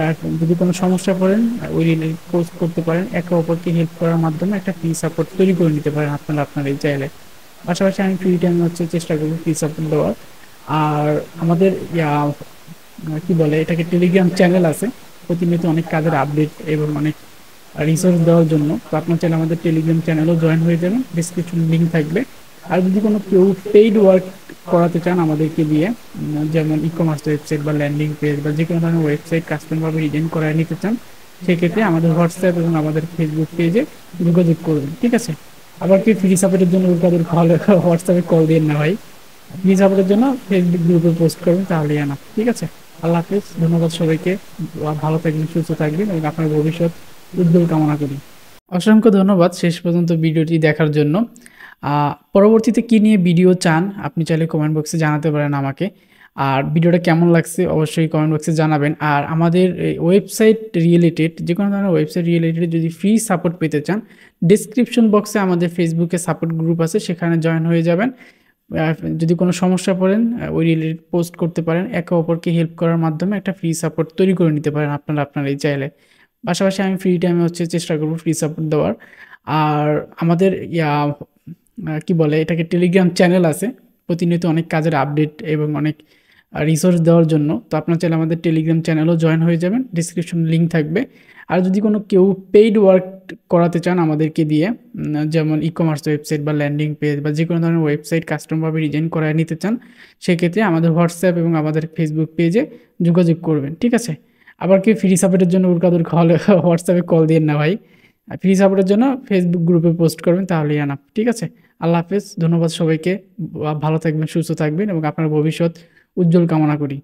আর যদি কোনো সমস্যা পড়েন ওই রিলেটেড পোস্ট করতে পারেন, একে অপরকে হেল্প করার মাধ্যমে একটা ফ্রি সাপোর্ট তৈরি করে নিতে পারেন আপনার এই চাইলে। পাশাপাশি আমি ফ্রি টাইমে হচ্ছে চেষ্টা করবো ফ্রি সাপোর্ট দেওয়ার। আর আমাদের কি বলে এটাকে টেলিগ্রাম চ্যানেল আছে, প্রতিনিয়ত অনেক কাজের আপডেট এবং অনেক রিসোর্স দেওয়ার জন্য। তো আপনার চাইলে আমাদের টেলিগ্রাম চ্যানেলও জয়েন হয়ে যাবেন, ডিসক্রিপশন লিঙ্ক থাকবে। আর যদি কোনো কেউ পেইড ওয়ার্ক করাতে চান আমাদেরকে দিয়ে, যেমন ই কমার্স ওয়েবসাইট বা ল্যান্ডিং পেজ বা যে কোনো ধরনের ওয়েবসাইট কাস্টমারভাবে ডিজাইন করায় নিতে চান, সেক্ষেত্রে আমাদের হোয়াটসঅ্যাপ এবং আমাদের ফেসবুক পেজে যোগাযোগ করবেন, ঠিক আছে। আবার কি ফ্রি সাপোর্টের জন্য তাদের হোয়াটসঅ্যাপে কল দিয়ে না ভাই, ফ্রি সাপোর্টের জন্য ফেসবুক গ্রুপে পোস্ট করবেন, তাহলেই না, ঠিক আছে। আল্লাহ হাফিজ, ধন্যবাদ সবাইকে। ভালো থাকবেন, সুস্থ থাকবেন এবং আপনার ভবিষ্যৎ উজ্জ্বল কামনা করি। অসংখ্য ধন্যবাদ শেষ পর্যন্ত ভিডিওটি দেখার জন্য। পরবর্তীতে কি নিয়ে ভিডিও চান আপনি চাইলে কমেন্ট বক্সে জানাতে পারেন আমাকে। আর ভিডিওটা কেমন লাগছে অবশ্যই কমেন্ট বক্সে জানাবেন। আর আমাদের ওয়েবসাইট রিলেটেড যে কোনো ধরনের ওয়েবসাইট রিলেটেড যদি ফ্রি সাপোর্ট পেতে চান, ডিসক্রিপশন বক্সে আমাদের ফেসবুকে সাপোর্ট গ্রুপ আছে, সেখানে জয়েন হয়ে যাবেন। যদি কোনো সমস্যা পড়েন ওই রিলেটেড পোস্ট করতে পারেন, একে অপরকে হেল্প করার মাধ্যমে একটা ফ্রি সাপোর্ট তৈরি করে নিতে পারেন আপনার এই চাইলে। পাশাপাশি আমি ফ্রি টাইমে হচ্ছে চেষ্টা করবো ফ্রি সাপোর্ট দেওয়ার। আর আমাদের কি বলে এটাকে টেলিগ্রাম চ্যানেল আছে, প্রতিনিয়ত অনেক কাজের আপডেট এবং অনেক রিসোর্স দেওয়ার জন্য। তো আপনার চাইলে আমাদের টেলিগ্রাম চ্যানেলও জয়েন হয়ে যাবেন, ডিসক্রিপশন লিঙ্ক থাকবে। আর যদি কোনো কেউ পেইড ওয়ার্ক করাতে চান আমাদেরকে দিয়ে, যেমন ই কমার্স ওয়েবসাইট বা ল্যান্ডিং পেজ বা যে কোনো ধরনের ওয়েবসাইট কাস্টমারভাবে ডিজাইন করায় নিতে চান, সেক্ষেত্রে আমাদের হোয়াটসঅ্যাপ এবং আমাদের ফেসবুক পেজে যোগাযোগ করবেন, ঠিক আছে। আবার কি ফ্রি সাপোর্টের জন্য উড়কাদুর হলে হোয়াটসঅ্যাপে কল দিয়ে না ভাই, ফ্রি সাপোর্টের জন্য ফেসবুক গ্রুপে পোস্ট করবেন, তাহলেই আনা, ঠিক আছে। আল্লাহ হাফেজ, ধন্যবাদ সবাইকে। ভালো থাকবেন, সুস্থ থাকবেন এবং আপনার ভবিষ্যৎ উজ্জ্বল কামনা করি।